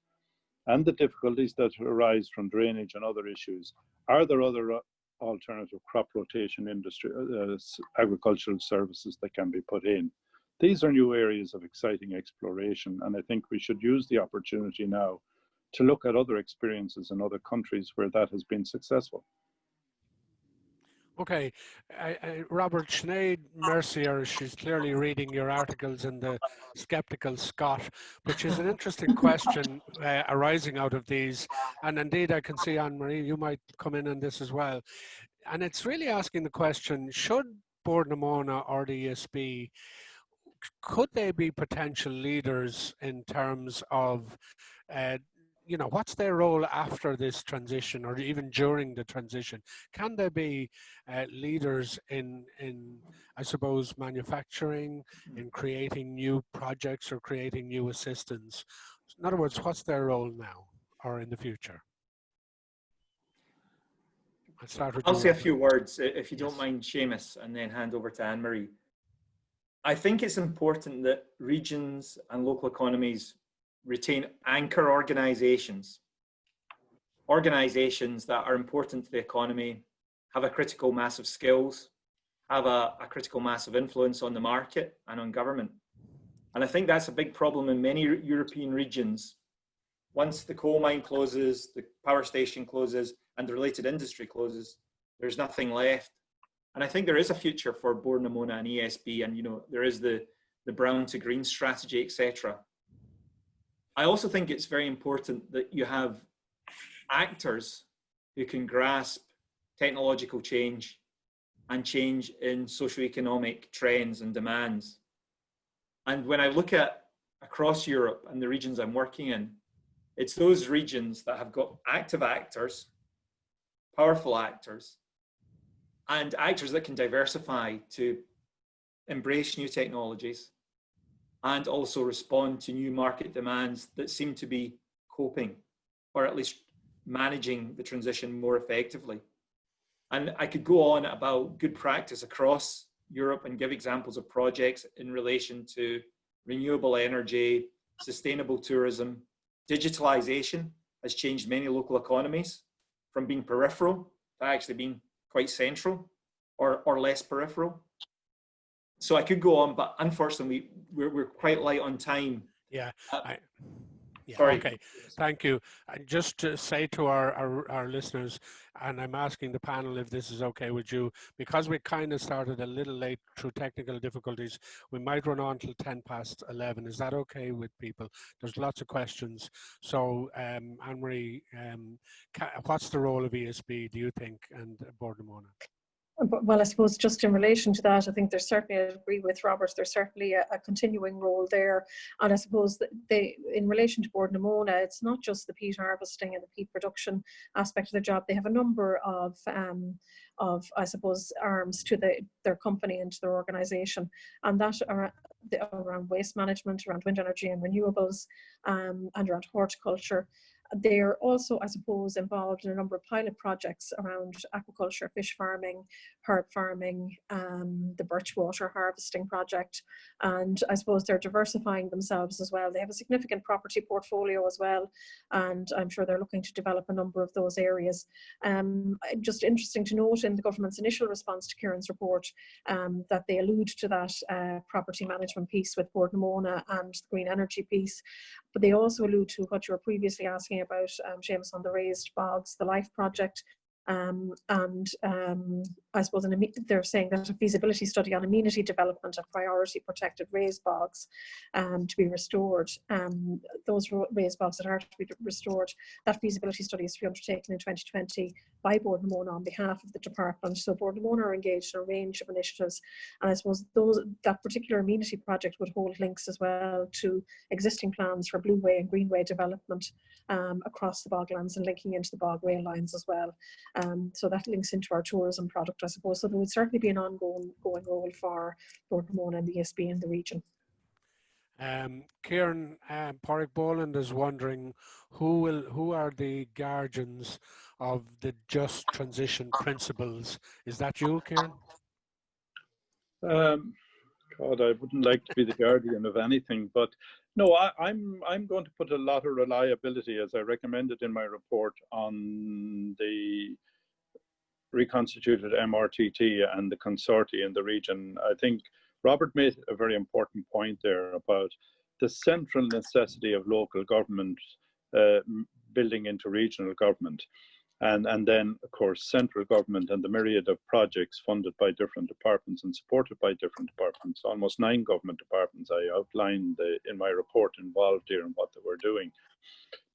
S4: and the difficulties that arise from drainage and other issues. Are there other alternative crop rotation industry, agricultural services that can be put in? These are new areas of exciting exploration, and I think we should use the opportunity now to look at other experiences in other countries where that has been successful.
S1: Okay, Robert, Sinead Mercier, she's clearly reading your articles in the Skeptical Scot, but she's an interesting question arising out of these. And indeed, I can see, Anne-Marie, you might come in on this as well. And it's really asking the question, should Bord na Móna or the ESB, could they be potential leaders in terms of what's their role after this transition, or even during the transition? Can they be leaders in, I suppose, manufacturing, in creating new projects or creating new assistance? In other words, what's their role now or in the future? I'll start with
S3: I'll
S1: you,
S3: say a
S1: Robert.
S3: few words, if you
S1: Yes.
S3: don't mind, Seamus, and then hand over to Anne-Marie. I think it's important that regions and local economies retain anchor organisations that are important to the economy, have a critical mass of skills, have a critical mass of influence on the market and on government. And I think that's a big problem in many European regions. Once the coal mine closes, the power station closes, and the related industry closes, there's nothing left. And I think there is a future for Bord na Móna and ESB, and there is the brown to green strategy, etc. I also think it's very important that you have actors who can grasp technological change and change in socioeconomic trends and demands. And when I look at across Europe and the regions I'm working in, it's those regions that have got active actors, powerful actors, and actors that can diversify to embrace new technologies and also respond to new market demands that seem to be coping, or at least managing the transition more effectively. And I could go on about good practice across Europe and give examples of projects in relation to renewable energy, sustainable tourism. Digitalization has changed many local economies from being peripheral to actually being quite central or less peripheral. So I could go on, but unfortunately we're quite light on time.
S1: Yeah. Yeah,
S3: Sorry.
S1: okay, thank you. And just to say to our listeners, and I'm asking the panel if this is okay with you, because we kind of started a little late through technical difficulties, we might run on till 11:10. Is that okay with people? There's lots of questions. So Anne-Marie, what's the role of ESB, do you think, and Bord na Móna?
S2: Well, I suppose just in relation to that, I think there's certainly, I agree with Robert, there's certainly a continuing role there. And I suppose that in relation to Bord na Móna, it's not just the peat harvesting and the peat production aspect of the job. They have a number of I suppose, arms to their company and to their organisation. And that are around waste management, around wind energy and renewables, and around horticulture. They're also, I suppose, involved in a number of pilot projects around aquaculture, fish farming, herb farming, the birchwater harvesting project. And I suppose they're diversifying themselves as well. They have a significant property portfolio as well. And I'm sure they're looking to develop a number of those areas. Just interesting to note in the government's initial response to Kieran's report that they allude to that property management piece with Bord na Móna and the green energy piece. But they also allude to what you were previously asking about, Seamus, on the raised bogs, the LIFE project. I suppose they're saying that a feasibility study on amenity development of priority protected raised bogs to be restored. Those raised bogs that are to be restored, that feasibility study is to be undertaken in 2020 by Bord na Móna on behalf of the department. So Bord na Móna are engaged in a range of initiatives, and I suppose that particular amenity project would hold links as well to existing plans for Blueway and Greenway development across the boglands and linking into the bog rail lines as well. So that links into our tourism product, I suppose. So there would certainly be an ongoing role for Bord na Móna and the ESB in the region.
S1: Kieran, Pádraig Boland is wondering who are the guardians of the just transition principles? Is that you, Kieran?
S4: God, I wouldn't like to be the guardian of anything, but no, I'm going to put a lot of reliability, as I recommended in my report, on the reconstituted MRTT and the consortia in the region. I think Robert made a very important point there about the central necessity of local government building into regional government. And then, of course, central government and the myriad of projects funded by different departments and supported by different departments, almost 9 government departments I outlined in my report involved here and what they were doing.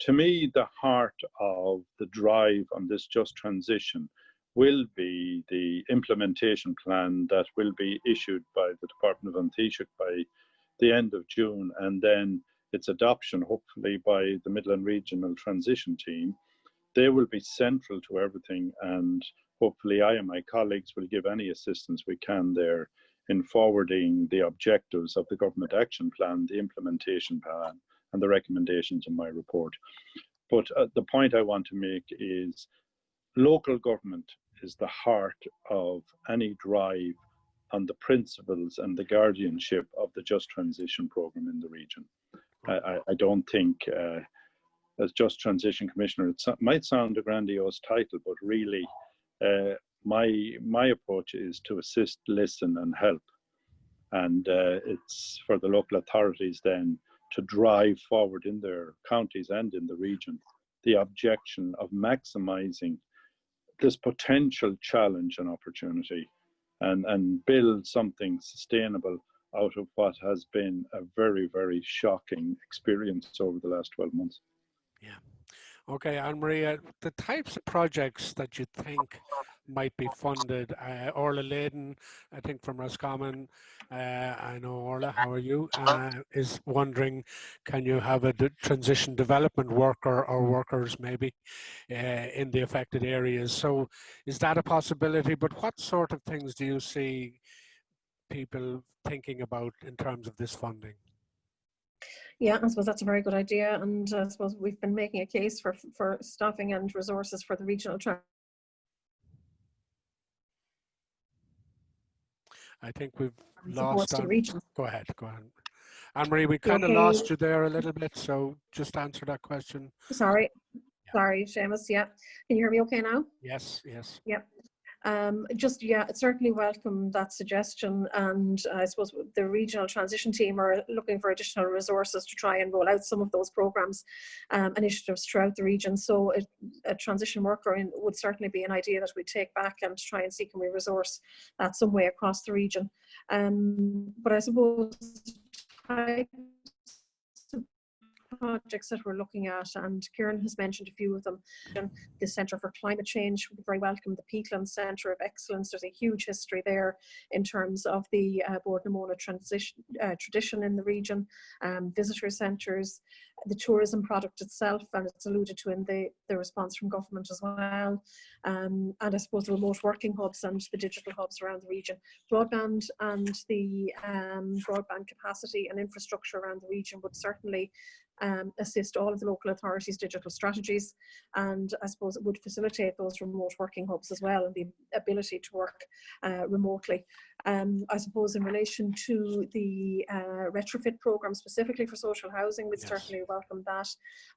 S4: To me, the heart of the drive on this just transition will be the implementation plan that will be issued by the Department of Taoiseach by the end of June, and then its adoption, hopefully, by the Midland Regional Transition Team. They will be central to everything, and hopefully I and my colleagues will give any assistance we can there in forwarding the objectives of the Government Action Plan, the implementation plan, and the recommendations in my report. But the point I want to make is local government is the heart of any drive on the principles and the guardianship of the Just Transition Programme in the region. I don't think, as Just Transition Commissioner, it might sound a grandiose title, but really my approach is to assist, listen and help. And it's for the local authorities then to drive forward in their counties and in the region the objection of maximising this potential challenge and opportunity and build something sustainable out of what has been a very, very shocking experience over the last 12 months.
S1: Yeah. Okay, Anne-Marie, the types of projects that you think might be funded, Orla Layden, I think from Roscommon, I know Orla, how are you, is wondering, can you have a transition development worker or workers maybe in the affected areas? So is that a possibility? But what sort of things do you see people thinking about in terms of this funding?
S2: Yeah, I suppose that's a very good idea, and I suppose we've been making a case for staffing and resources for the regional track.
S1: I think we've lost on.
S2: Region.
S1: Go ahead. Anne-Marie, we kind of lost you there a little bit, so just answer that question.
S2: Sorry, Seamus. Yeah, can you hear me okay now?
S1: Yes.
S2: Yep. Certainly welcome that suggestion, and I suppose the regional transition team are looking for additional resources to try and roll out some of those programs, initiatives throughout the region. So a transition worker would certainly be an idea that we take back and try and see can we resource that some way across the region. But I suppose projects that we're looking at, and Kieran has mentioned a few of them. The Centre for Climate Change would be very welcome. The Peatlands Centre of Excellence, there's a huge history there in terms of the Bord na Móna tradition in the region, visitor centres, the tourism product itself, and it's alluded to in the response from government as well, and I suppose the remote working hubs and the digital hubs around the region. Broadband and the broadband capacity and infrastructure around the region would certainly assist all of the local authorities' digital strategies, and I suppose it would facilitate those remote working hubs as well, and the ability to work remotely. I suppose in relation to the retrofit programme specifically for social housing, we'd certainly welcome that,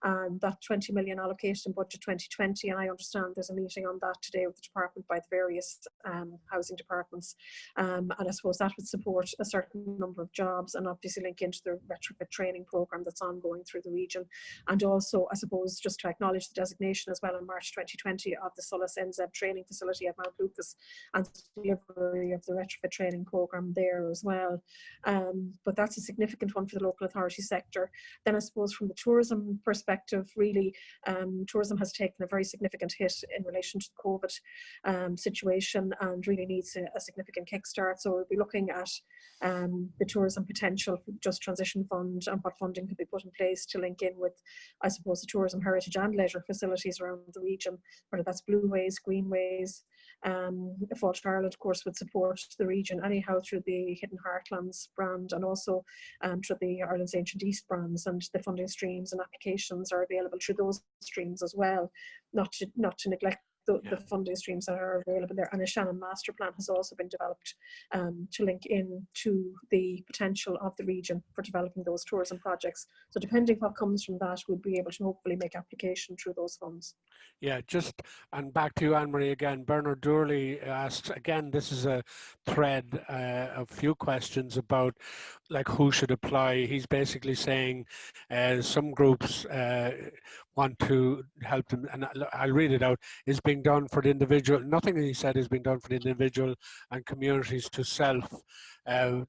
S2: and that 20 million allocation in budget 2020, and I understand there's a meeting on that today with the department by the various housing departments, and I suppose that would support a certain number of jobs and obviously link into the retrofit training programme that's ongoing through the region. And also, I suppose, just to acknowledge the designation as well in March 2020 of the Solas NZEB training facility at Mount Lucas and delivery of the retrofit training programme there as well. But that's a significant one for the local authority sector. Then I suppose from the tourism perspective, really, tourism has taken a very significant hit in relation to the COVID situation and really needs a significant kickstart. So we'll be looking at the tourism potential for Just Transition Fund and what funding could be put in place to link in with, I suppose, the tourism, heritage and leisure facilities around the region, whether that's blueways, greenways. Fáilte Ireland, of course, would support the region anyhow through the Hidden Heartlands brand and also through the Ireland's Ancient East brands, and the funding streams and applications are available through those streams as well, not to neglect the funding streams that are available there. And a Shannon master plan has also been developed to link in to the potential of the region for developing those tourism projects. So depending what comes from that, we'll be able to hopefully make application through those funds.
S1: Yeah, and back to you, Anne-Marie, again. Bernard Durley asks, again, this is a thread of few questions about like who should apply. He's basically saying some groups want to help them, and I'll read it out, is being done for the individual. Nothing he said is being done for the individual and communities to self-help.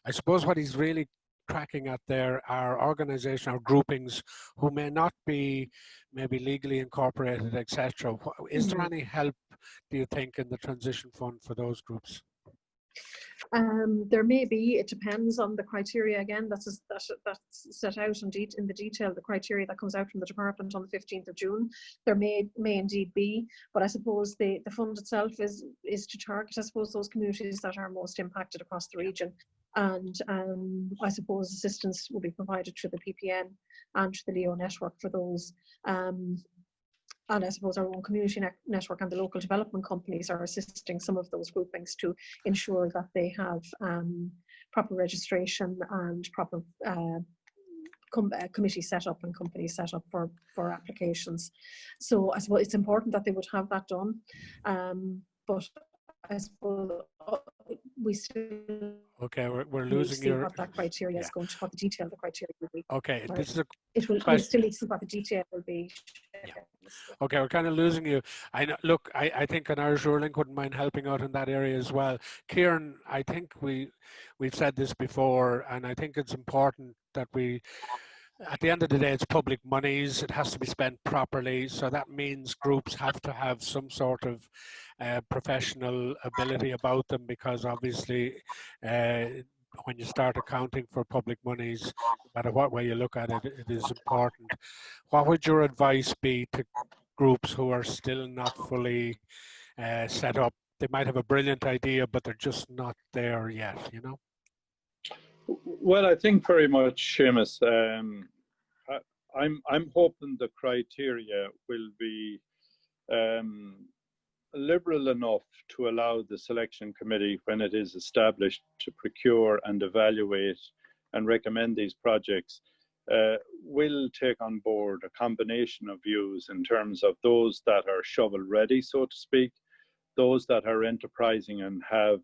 S1: I suppose what he's really tracking at there are organizations or groupings who may not be maybe legally incorporated, etc. Is there any help, do you think, in the transition fund for those groups?
S2: There may be. It depends on the criteria. Again, that's set out in the detail, the criteria that comes out from the department on the 15th of June. There may indeed be, but I suppose the fund itself is to target, I suppose, those communities that are most impacted across the region. And I suppose assistance will be provided through the PPN and through the Leo network for those. And I suppose our own community network and the local development companies are assisting some of those groupings to ensure that they have proper registration and proper committee set up and companies set up for applications. So I suppose it's important that they would have that done. But I suppose we still
S1: Okay, we're
S2: need to
S1: losing
S2: see
S1: your.
S2: what that criteria is going to, what the detail of the criteria will be.
S1: Okay,
S2: Sorry.
S1: this is a
S2: we still need to see what the detail will be.
S1: Yeah. Okay, we're kind of losing you. I know, look, I think an Irish Rural wouldn't mind helping out in that area as well. Kieran, I think we've said this before, and I think it's important that we, at the end of the day, it's public monies. It has to be spent properly. So that means groups have to have some sort of professional ability about them, because obviously when you start accounting for public monies, no matter what way you look at it, it is important. What would your advice be to groups who are still not fully set up? They might have a brilliant idea, but they're just not there yet, you know?
S4: Well, I think very much, Seamus, I'm hoping the criteria will be liberal enough to allow the selection committee, when it is established, to procure and evaluate and recommend these projects, will take on board a combination of views in terms of those that are shovel ready, so to speak, those that are enterprising and have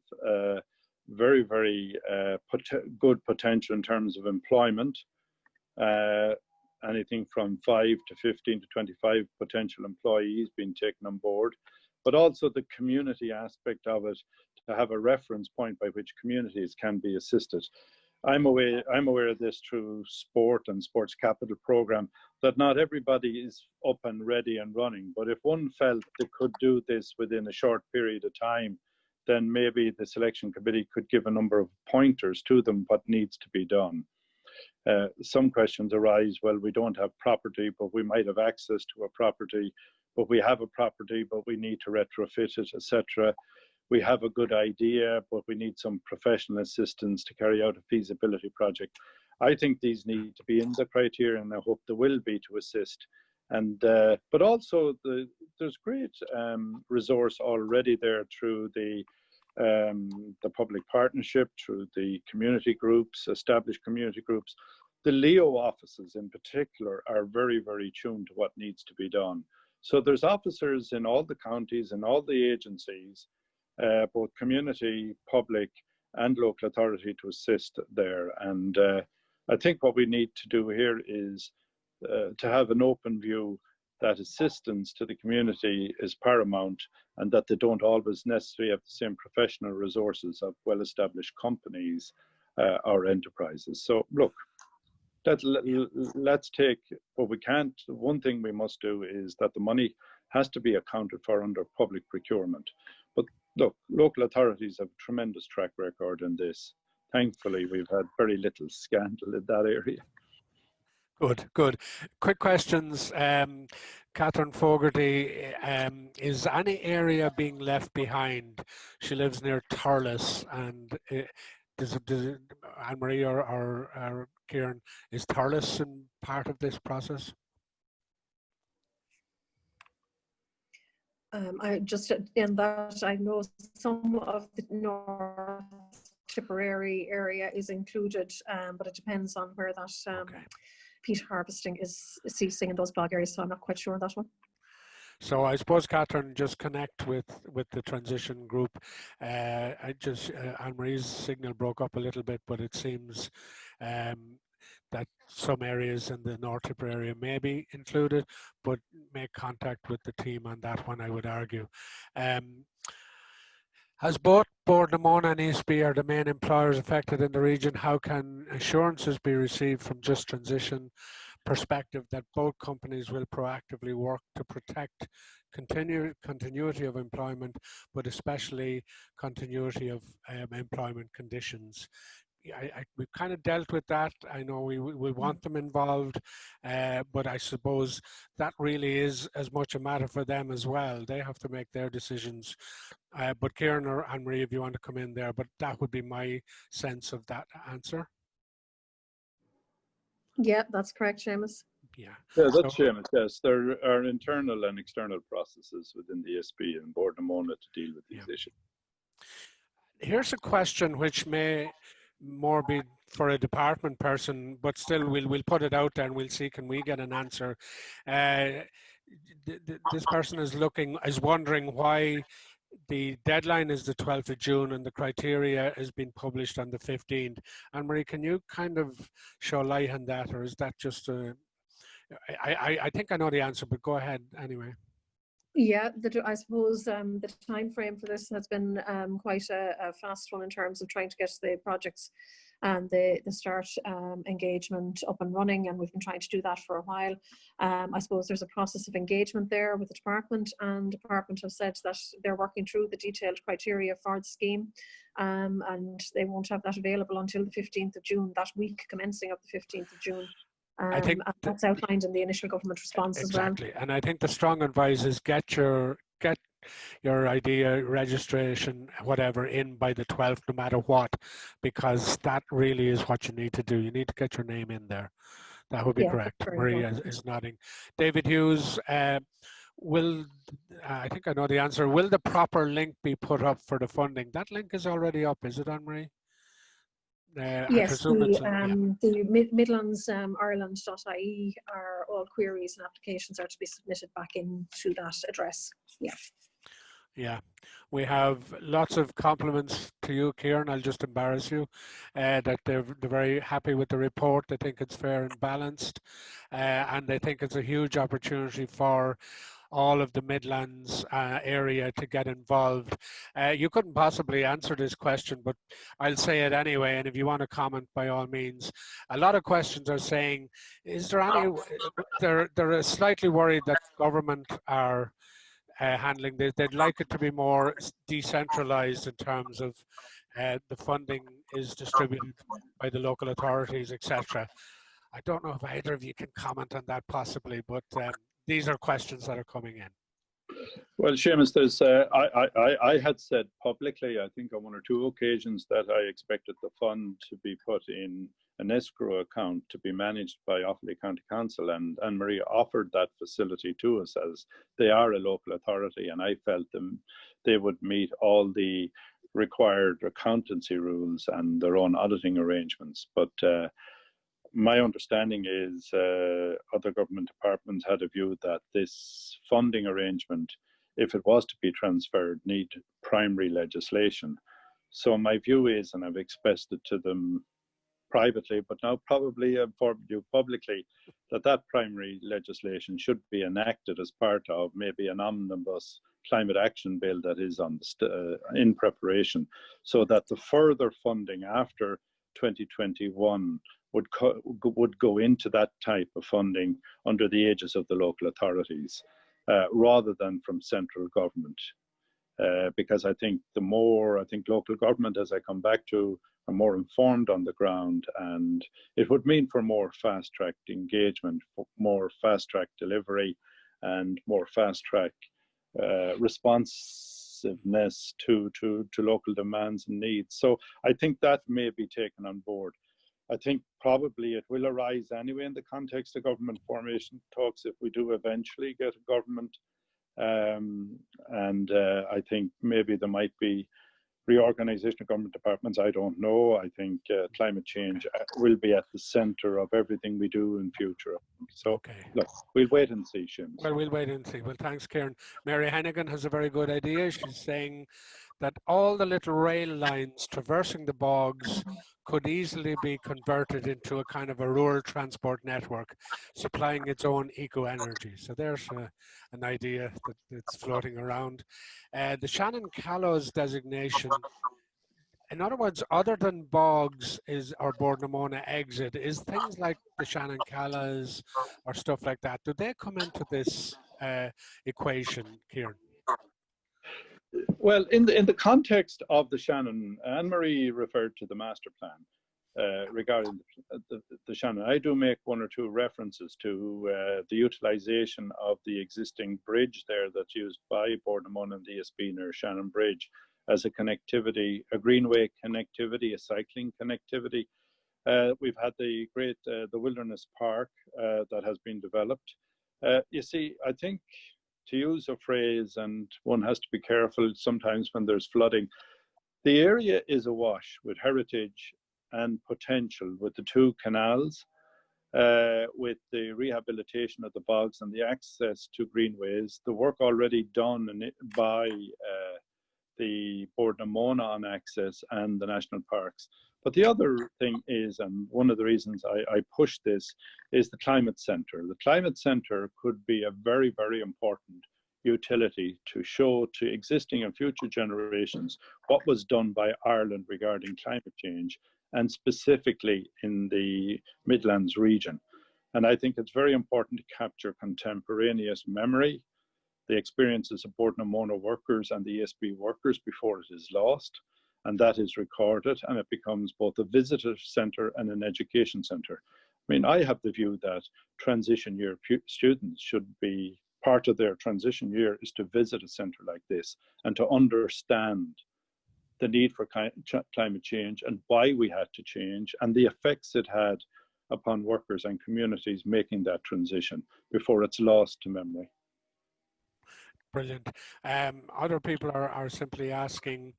S4: very, very good potential in terms of employment, anything from 5 to 15 to 25 potential employees being taken on board, but also the community aspect of it, to have a reference point by which communities can be assisted. I'm aware of this through sport and sports capital program, that not everybody is up and ready and running, but if one felt they could do this within a short period of time, then maybe the selection committee could give a number of pointers to them what needs to be done. Some questions arise, well, we don't have property, but we might have access to a property, but we have a property, but we need to retrofit it, etc. We have a good idea, but we need some professional assistance to carry out a feasibility project. I think these need to be in the criteria, and I hope there will be, to assist. And but also there's great resource already there through the public partnership, through the community groups, established community groups. The LEO offices in particular are very, very tuned to what needs to be done. So there's officers in all the counties and all the agencies, both community, public and local authority, to assist there. And I think what we need to do here is to have an open view that assistance to the community is paramount, and that they don't always necessarily have the same professional resources of well-established companies or enterprises. So look, let's take what we can't. One thing we must do is that the money has to be accounted for under public procurement. But look, local authorities have a tremendous track record in this. Thankfully, we've had very little scandal in that area.
S1: Good, good. Quick questions. Catherine Fogarty, is any area being left behind? She lives near Thurles, and does Anne-Marie or Kieran, is Thurles in part of this process?
S2: I just, in that, I know some of the North Tipperary area is included, but it depends on where that
S1: Okay.
S2: peat harvesting is ceasing in those bog areas, so I'm not quite sure on that one.
S1: So I suppose, Catherine, just connect with the transition group. I just, Anne-Marie's signal broke up a little bit, but it seems that some areas in the North Tipperary area may be included, but make contact with the team on that one, I would argue. As both Bord na Móna and Esb are the main employers affected in the region, how can assurances be received from Just Transition perspective that both companies will proactively work to protect continuity of employment, but especially continuity of employment conditions? We've kind of dealt with that. I know we want them involved, but I suppose that really is as much a matter for them as well. They have to make their decisions. But Kieran or Anne-Marie, if you want to come in there, but that would be my sense of that answer.
S2: Yeah, that's correct, Seamus.
S1: Yeah.
S4: Yeah, that's
S1: So,
S4: Seamus. Yes, there are internal and external processes within the ESB and Board Mona to deal with these
S1: yeah.
S4: issues.
S1: Here's a question which may more be for a department person, but still we'll put it out there and we'll see can we get an answer. This person is wondering why the deadline is the 12th of June and the criteria is being published on the 15th. Anne-Marie, can you kind of show light on that, or is that just a, I think I know the answer, but go ahead anyway.
S2: Yeah, I suppose the time frame for this has been quite a fast one in terms of trying to get the projects and the start engagement up and running, and we've been trying to do that for a while. I suppose there's a process of engagement there with the department, and the department have said that they're working through the detailed criteria for the scheme, and they won't have that available until the 15th of June, that week commencing of the 15th of June.
S1: I think
S2: and that's outlined in the initial government response as well.
S1: Exactly, and I think the strong advice is get your idea, registration, whatever, in by the 12th, no matter what, because that really is what you need to do. You need to get your name in there. That would be correct. Maria is nodding. David Hughes, I think I know the answer. Will the proper link be put up for the funding? That link is already up, is it, Anne-Marie?
S2: Yes, the Midlands Ireland.ie are all queries and applications are to be submitted back into that address. Yeah.
S1: Yeah, we have lots of compliments to you, Kieran. I'll just embarrass you, that they're very happy with the report. They think it's fair and balanced, and they think it's a huge opportunity for all of the Midlands area to get involved. You couldn't possibly answer this question, but I'll say it anyway, and if you want to comment, by all means. A lot of questions are saying, is there any, they're slightly worried that government are handling this. They'd like it to be more decentralized in terms of the funding is distributed by the local authorities, etc. I don't know if either of you can comment on that possibly, but these are questions that are coming in.
S4: Well, Seamus, there's, I had said publicly, I think on one or two occasions, that I expected the fund to be put in an escrow account to be managed by Offaly County Council, and Anne-Marie offered that facility to us as they are a local authority, and I felt they would meet all the required accountancy rules and their own auditing arrangements. But my understanding is other government departments had a view that this funding arrangement, if it was to be transferred, need primary legislation. So my view is, and I've expressed it to them privately, but now probably informed you publicly, that primary legislation should be enacted as part of maybe an omnibus climate action bill that is on in preparation, so that the further funding after 2021 would go into that type of funding under the aegis of the local authorities, rather than from central government. Because I think local government, as I come back to, are more informed on the ground, and it would mean for more fast-tracked engagement, for more fast-track delivery, and more fast-track responsiveness to local demands and needs. So I think that may be taken on board. I think probably it will arise anyway in the context of government formation talks if we do eventually get a government. I think maybe there might be reorganization of government departments. I don't know. I think climate change will be at the center of everything we do in future. So look, we'll wait and see, Seamus.
S1: Well, we'll wait and see. Well, thanks, Kieran. Mary Hennigan has a very good idea. She's saying that all the little rail lines traversing the bogs could easily be converted into a kind of a rural transport network, supplying its own eco-energy. So there's an idea that's floating around. The Shannon Callows designation, in other words, other than bogs or Boardnamona exit, is things like the Shannon Callows or stuff like that, do they come into this equation, Kieran?
S4: Well, in the context of the Shannon, Anne-Marie referred to the master plan regarding the Shannon. I do make one or two references to the utilisation of the existing bridge there that's used by Boardnamona and ESB near Shannon Bridge as a connectivity, a greenway connectivity, a cycling connectivity. We've had the great the Wilderness Park that has been developed. You see, I think, to use a phrase, and one has to be careful sometimes when there's flooding, the area is awash with heritage and potential, with the two canals, with the rehabilitation of the bogs and the access to greenways, the work already done by the Board na Móna on access and the national parks. But the other thing is, and one of the reasons I push this, is the climate centre. The climate centre could be a very, very important utility to show to existing and future generations what was done by Ireland regarding climate change, and specifically in the Midlands region. And I think it's very important to capture contemporaneous memory, the experiences of Board na Móna workers and the ESB workers before it is lost, and that is recorded, and it becomes both a visitor centre and an education centre. I mean, I have the view that transition year students should be, part of their transition year is to visit a centre like this and to understand the need for climate change and why we had to change and the effects it had upon workers and communities making that transition before it's lost to memory.
S1: Brilliant. Other people are simply asking,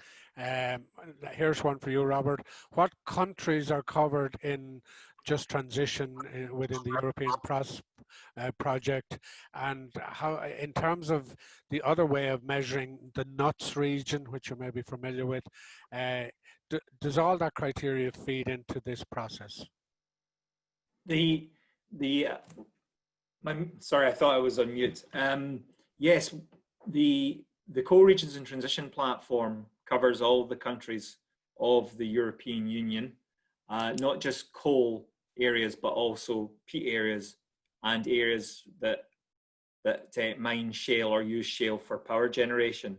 S1: here's one for you, Robert. What countries are covered in Just Transition within the European project? And how, in terms of the other way of measuring the NUTS region, which you may be familiar with, does all that criteria feed into this process?
S3: Sorry, I thought I was on mute. Yes, the Co-Regions in Transition platform covers all the countries of the European Union, not just coal areas, but also peat areas and areas that mine shale or use shale for power generation.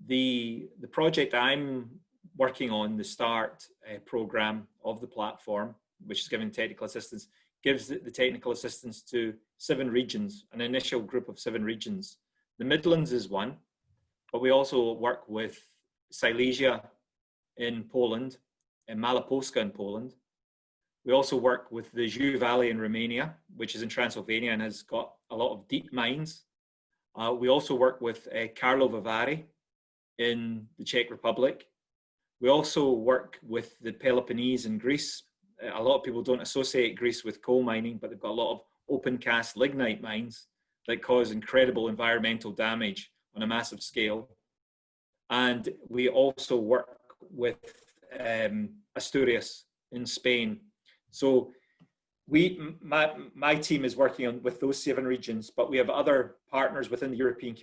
S3: The project I'm working on, the START program of the platform, which is giving technical assistance, gives the technical assistance to 7 regions, an initial group of 7 regions. The Midlands is one, but we also work with Silesia in Poland and Malopolska in Poland. We also work with the Jiu Valley in Romania, which is in Transylvania and has got a lot of deep mines. We also work with Karlovy Vary in the Czech Republic. We also work with the Peloponnese in Greece. A lot of people don't associate Greece with coal mining, but they've got a lot of open cast lignite mines that cause incredible environmental damage on a massive scale. And we also work with Asturias in Spain. So my team is working with those 7 regions, but we have other partners within the European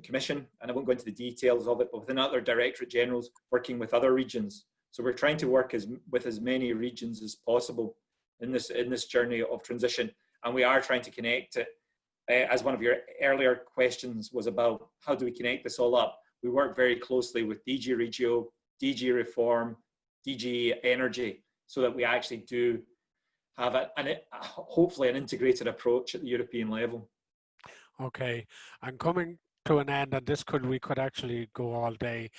S3: Commission, and I won't go into the details of it, but within other Directorate Generals working with other regions. So we're trying to work with as many regions as possible in this journey of transition, and we are trying to connect it. As one of your earlier questions was about, how do we connect this all up? We work very closely with DG Regio, DG Reform, DG Energy, so that we actually do have hopefully an integrated approach at the European level.
S1: Okay, and coming to an end, and we could actually go all day,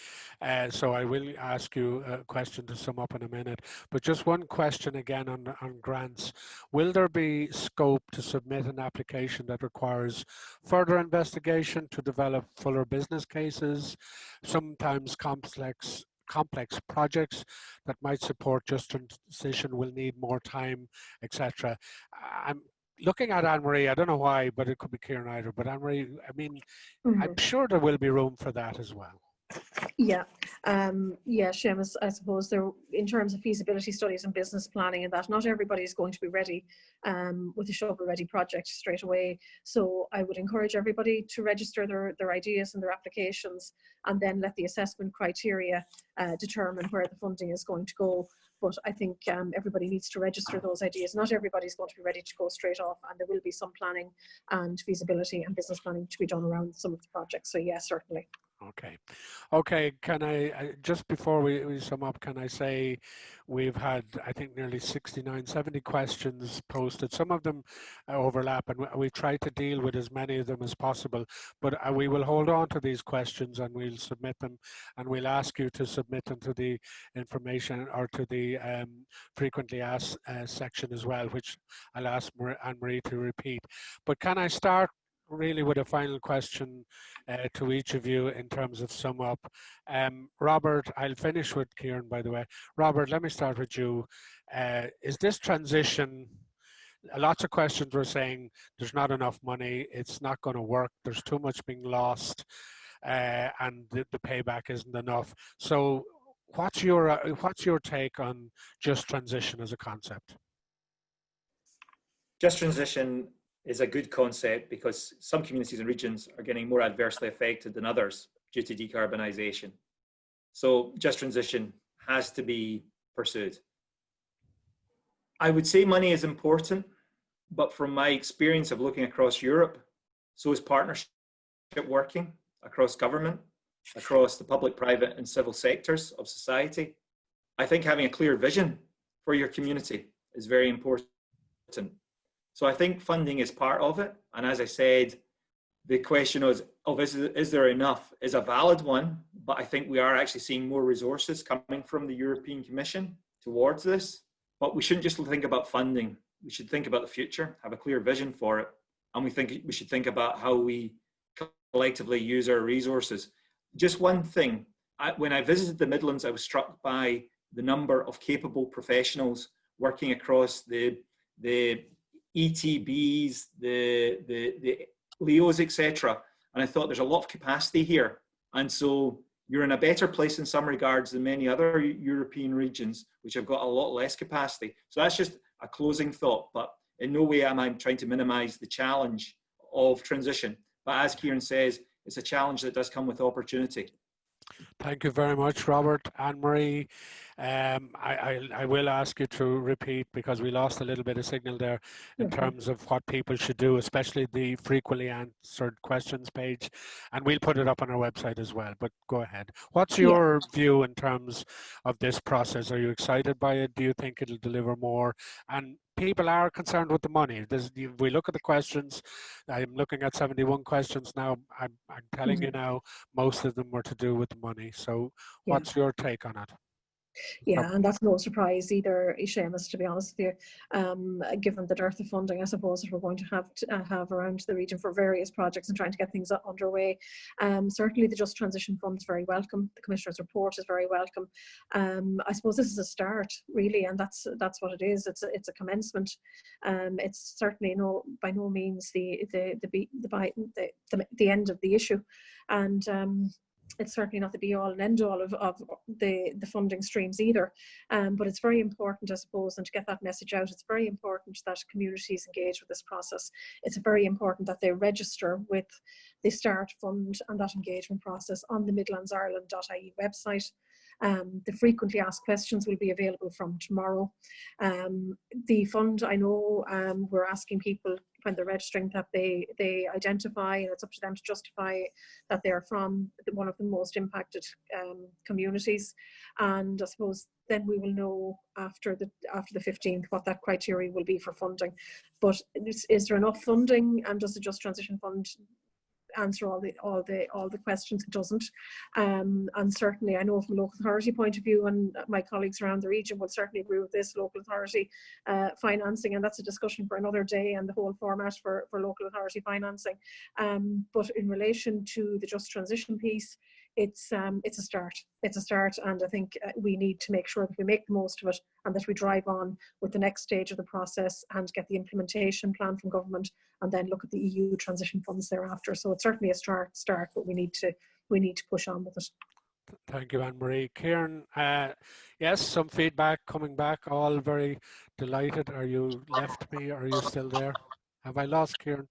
S1: so I will ask you a question to sum up in a minute, but just one question again on grants. Will there be scope to submit an application that requires further investigation to develop fuller business cases, sometimes complex projects that might support Just Transition will need more time, etc.? I'm looking at Anne-Marie, I don't know why, but it could be Kieran either, but Anne-Marie, I mean, I'm sure there will be room for that as well.
S2: Yeah, yeah, Seamus, I suppose there, in terms of feasibility studies and business planning and that, not everybody is going to be ready with a shovel-ready project straight away. So I would encourage everybody to register their ideas and their applications, and then let the assessment criteria determine where the funding is going to go. But I think everybody needs to register those ideas. Not everybody's going to be ready to go straight off, and there will be some planning and feasibility and business planning to be done around some of the projects. So yes, certainly.
S1: Okay. Okay, can just before we sum up, can I say we've had, I think, nearly 69, 70 questions posted. Some of them overlap, and we try to deal with as many of them as possible. But we will hold on to these questions and we'll submit them, and we'll ask you to submit them to the information or to the frequently asked section as well, which I'll ask Anne-Marie to repeat. But can I start really with a final question to each of you in terms of sum up. Robert, I'll finish with Kieran, by the way. Robert, let me start with you. Is this transition, lots of questions were saying there's not enough money, it's not going to work, there's too much being lost, and the payback isn't enough. So what's your take on just transition as a concept?
S3: Just transition is a good concept because some communities and regions are getting more adversely affected than others due to decarbonisation. So just transition has to be pursued. I would say money is important, but from my experience of looking across Europe, so is partnership working across government, across the public, private and civil sectors of society. I think having a clear vision for your community is very important. So I think funding is part of it. And as I said, the question of is there enough is a valid one, but I think we are actually seeing more resources coming from the European Commission towards this. But we shouldn't just think about funding. We should think about the future, have a clear vision for it. And we should think about how we collectively use our resources. Just one thing, when I visited the Midlands, I was struck by the number of capable professionals working across the ETBs, the LEOs, etc. And I thought there's a lot of capacity here. And so you're in a better place in some regards than many other European regions, which have got a lot less capacity. So that's just a closing thought, but in no way am I trying to minimize the challenge of transition. But as Kieran says, it's a challenge that does come with opportunity.
S1: Thank you very much, Robert. Anne-Marie, I will ask you to repeat because we lost a little bit of signal there in terms of what people should do, especially the frequently answered questions page. And we'll put it up on our website as well, but go ahead. What's your view in terms of this process? Are you excited by it? Do you think it'll deliver more? And people are concerned with the money. If we look at the questions, I'm looking at 71 questions now. I'm telling you now, most of them were to do with the money. So what's your take on it?
S2: Yeah, and that's no surprise either, Seamus, to be honest with you, given the dearth of funding, I suppose, that we're going to have around the region for various projects and trying to get things underway. Certainly the Just Transition Fund is very welcome. The Commissioner's report is very welcome. I suppose this is a start, really, and that's what it is. It's a commencement. It's certainly by no means the end of the issue, and it's certainly not the be-all and end-all of the funding streams either. But it's very important, I suppose, and to get that message out, it's very important that communities engage with this process. It's very important that they register with the START Fund and that engagement process on the midlandsireland.ie website. The frequently asked questions will be available from tomorrow. The fund, I know, we're asking people when they're registering that they identify, and it's up to them to justify that they're from one of the most impacted communities. And I suppose then we will know after the 15th what that criteria will be for funding. But is there enough funding, and does the Just Transition Fund answer all the questions? It doesn't, and certainly I know from a local authority point of view, and my colleagues around the region would certainly agree with this, local authority financing, and that's a discussion for another day, and the whole format for local authority financing. But in relation to the Just Transition piece, it's a start. It's a start, and I think we need to make sure that we make the most of it and that we drive on with the next stage of the process and get the implementation plan from government, and then look at the EU transition funds thereafter. So it's certainly a start, but we need to push on with it.
S1: Thank you, Anne-Marie. Kieran, yes, some feedback coming back. All very delighted. Are you left me? Or are you still there? Have I lost Kieran?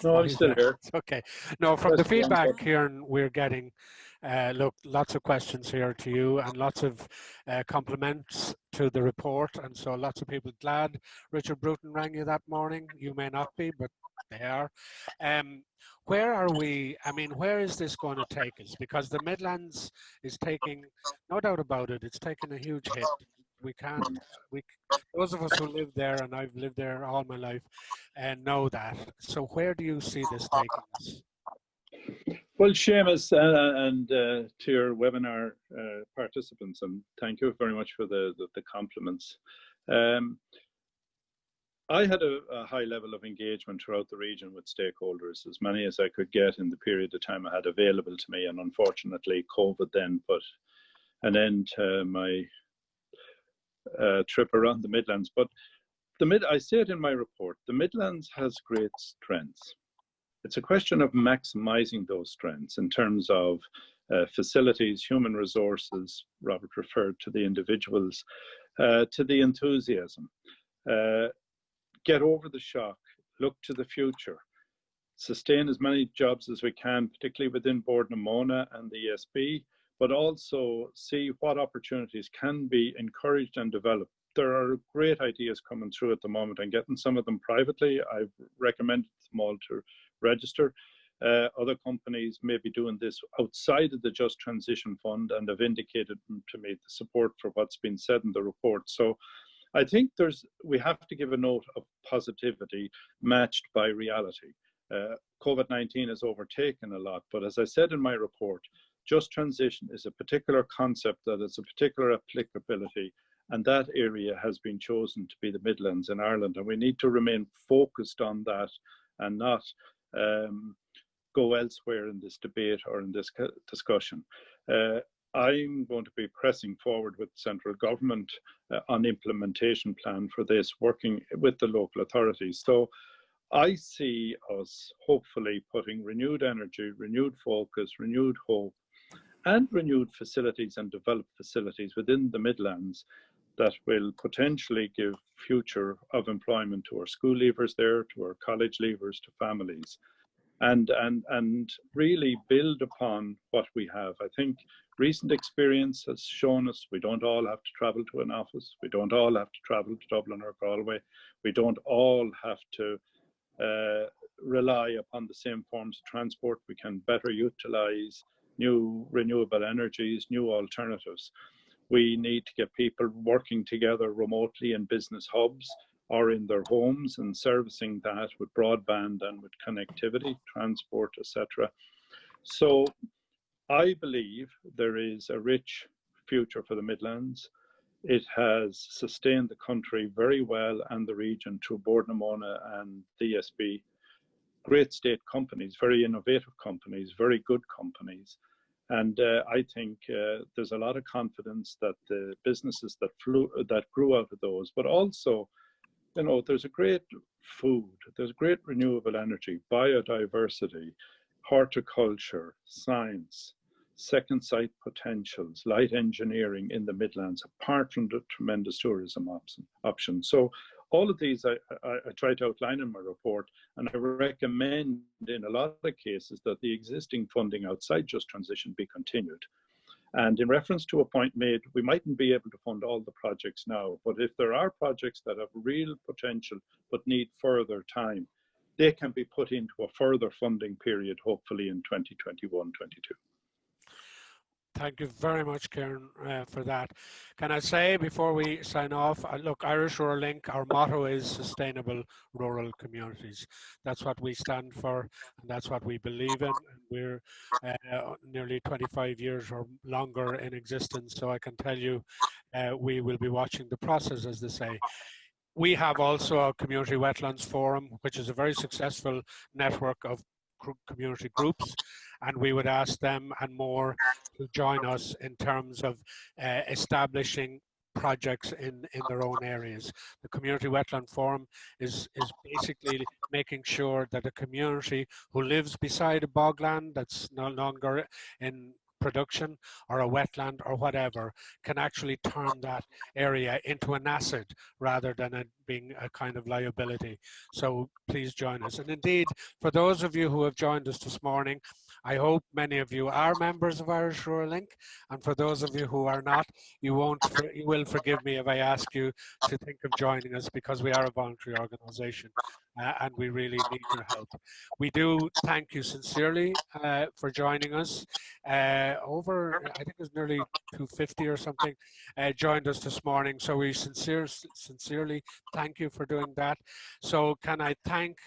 S4: No,
S1: Oh,
S4: I'm
S1: he's
S4: still
S1: there.
S4: here.
S1: Okay. No, from the
S4: Press the wrong
S1: feedback,
S4: button.
S1: Kieran, we're getting, look, lots of questions here to you and lots of compliments to the report. And so lots of people glad Richard Bruton rang you that morning. You may not be, but they are. Where are we? I mean, where is this going to take us? Because the Midlands is taking, no doubt about it, it's taking a huge hit. We can't, those of us who live there, and I've lived there all my life, know that. So where do you see this taking us?
S4: Well, Seamus, and to your webinar participants, and thank you very much for the compliments. I had a high level of engagement throughout the region with stakeholders, as many as I could get in the period of time I had available to me, and unfortunately COVID then put an end to my trip around the Midlands. But I say it in my report, the Midlands has great strengths. It's a question of maximizing those strengths in terms of facilities, human resources. Robert referred to the individuals, to the enthusiasm. Get over the shock, look to the future, sustain as many jobs as we can, particularly within Bord na Móna and the ESB, but also see what opportunities can be encouraged and developed. There are great ideas coming through at the moment and getting some of them privately. I've recommended them all to register. Other companies may be doing this outside of the Just Transition Fund and have indicated to me the support for what's been said in the report. So I think we have to give a note of positivity matched by reality. COVID-19 has overtaken a lot, but as I said in my report, Just Transition is a particular concept that has a particular applicability, and that area has been chosen to be the Midlands in Ireland, and we need to remain focused on that and not go elsewhere in this debate or in this discussion. I'm going to be pressing forward with central government on implementation plan for this, working with the local authorities. So I see us hopefully putting renewed energy, renewed focus, renewed hope, and renewed facilities and developed facilities within the Midlands that will potentially give future of employment to our school leavers there, to our college leavers, to families, and really build upon what we have. I think recent experience has shown us we don't all have to travel to an office. We don't all have to travel to Dublin or Galway. We don't all have to rely upon the same forms of transport. We can better utilize new renewable energies, new alternatives. We need to get people working together remotely in business hubs or in their homes and servicing that with broadband and with connectivity, transport, etc. So I believe there is a rich future for the Midlands. It has sustained the country very well and the region through Bord na Móna and the ESB. Great state companies, very innovative companies, very good companies. And I think there's a lot of confidence that the businesses that grew out of those, but also, you know, there's a great food, there's great renewable energy, biodiversity, horticulture, science, second site potentials, light engineering in the Midlands, apart from the tremendous tourism options. So all of these I try to outline in my report, and I recommend in a lot of cases that the existing funding outside Just Transition be continued. And in reference to a point made, we mightn't be able to fund all the projects now, but if there are projects that have real potential but need further time, they can be put into a further funding period, hopefully in 2021-22.
S1: Thank you very much, Kieran, for that. Can I say before we sign off, look, Irish Rural Link, our motto is sustainable rural communities. That's what we stand for, and that's what we believe in. And we're nearly 25 years or longer in existence, so I can tell you we will be watching the process, as they say. We have also a Community Wetlands Forum, which is a very successful network of community groups, and we would ask them and more to join us in terms of establishing projects in their own areas. The Community Wetland Forum is basically making sure that a community who lives beside a bogland that's no longer in production or a wetland or whatever can actually turn that area into an asset rather than it being a kind of liability. So please join us. And indeed, for those of you who have joined us this morning, I hope many of you are members of Irish Rural Link, and for those of you who are not, you will forgive me if I ask you to think of joining us, because we are a voluntary organisation and we really need your help. We do thank you sincerely for joining us. Over, I think it was nearly 250 or something, joined us this morning. So we sincerely thank you for doing that. So can I thank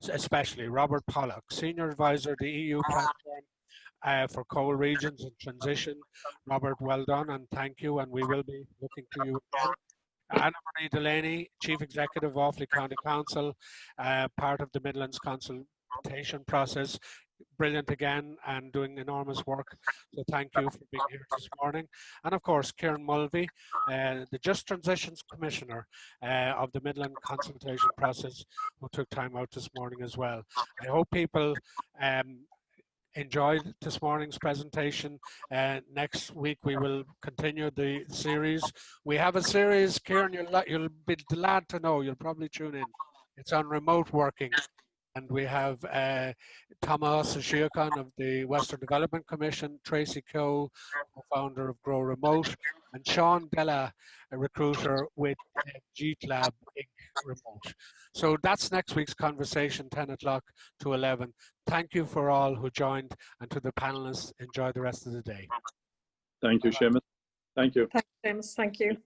S1: especially Robert Pollock, Senior Advisor, the EU Platform for Coal Regions and Transition. Robert, well done and thank you, and we will be looking to you again. Anna Marie Delaney, Chief Executive of Offaly County Council, part of the Midlands consultation process. Brilliant again and doing enormous work. So thank you for being here this morning. And of course, Kieran Mulvey, the Just Transitions Commissioner of the Midland consultation process, who took time out this morning as well. I hope people enjoyed this morning's presentation. Next week we will continue the series. We have a series, Kieran, you'll be glad to know, you'll probably tune in. It's on remote working. And we have Thomas Shiakan of the Western Development Commission, Tracy Coe, founder of Grow Remote, and Sean Della, a recruiter with GTLab Inc. Remote. So that's next week's conversation, 10 o'clock to 11. Thank you for all who joined, and to the panelists, enjoy the rest of the day.
S4: Thank you, Seamus. Thank you.
S2: Thanks, James. Thank you.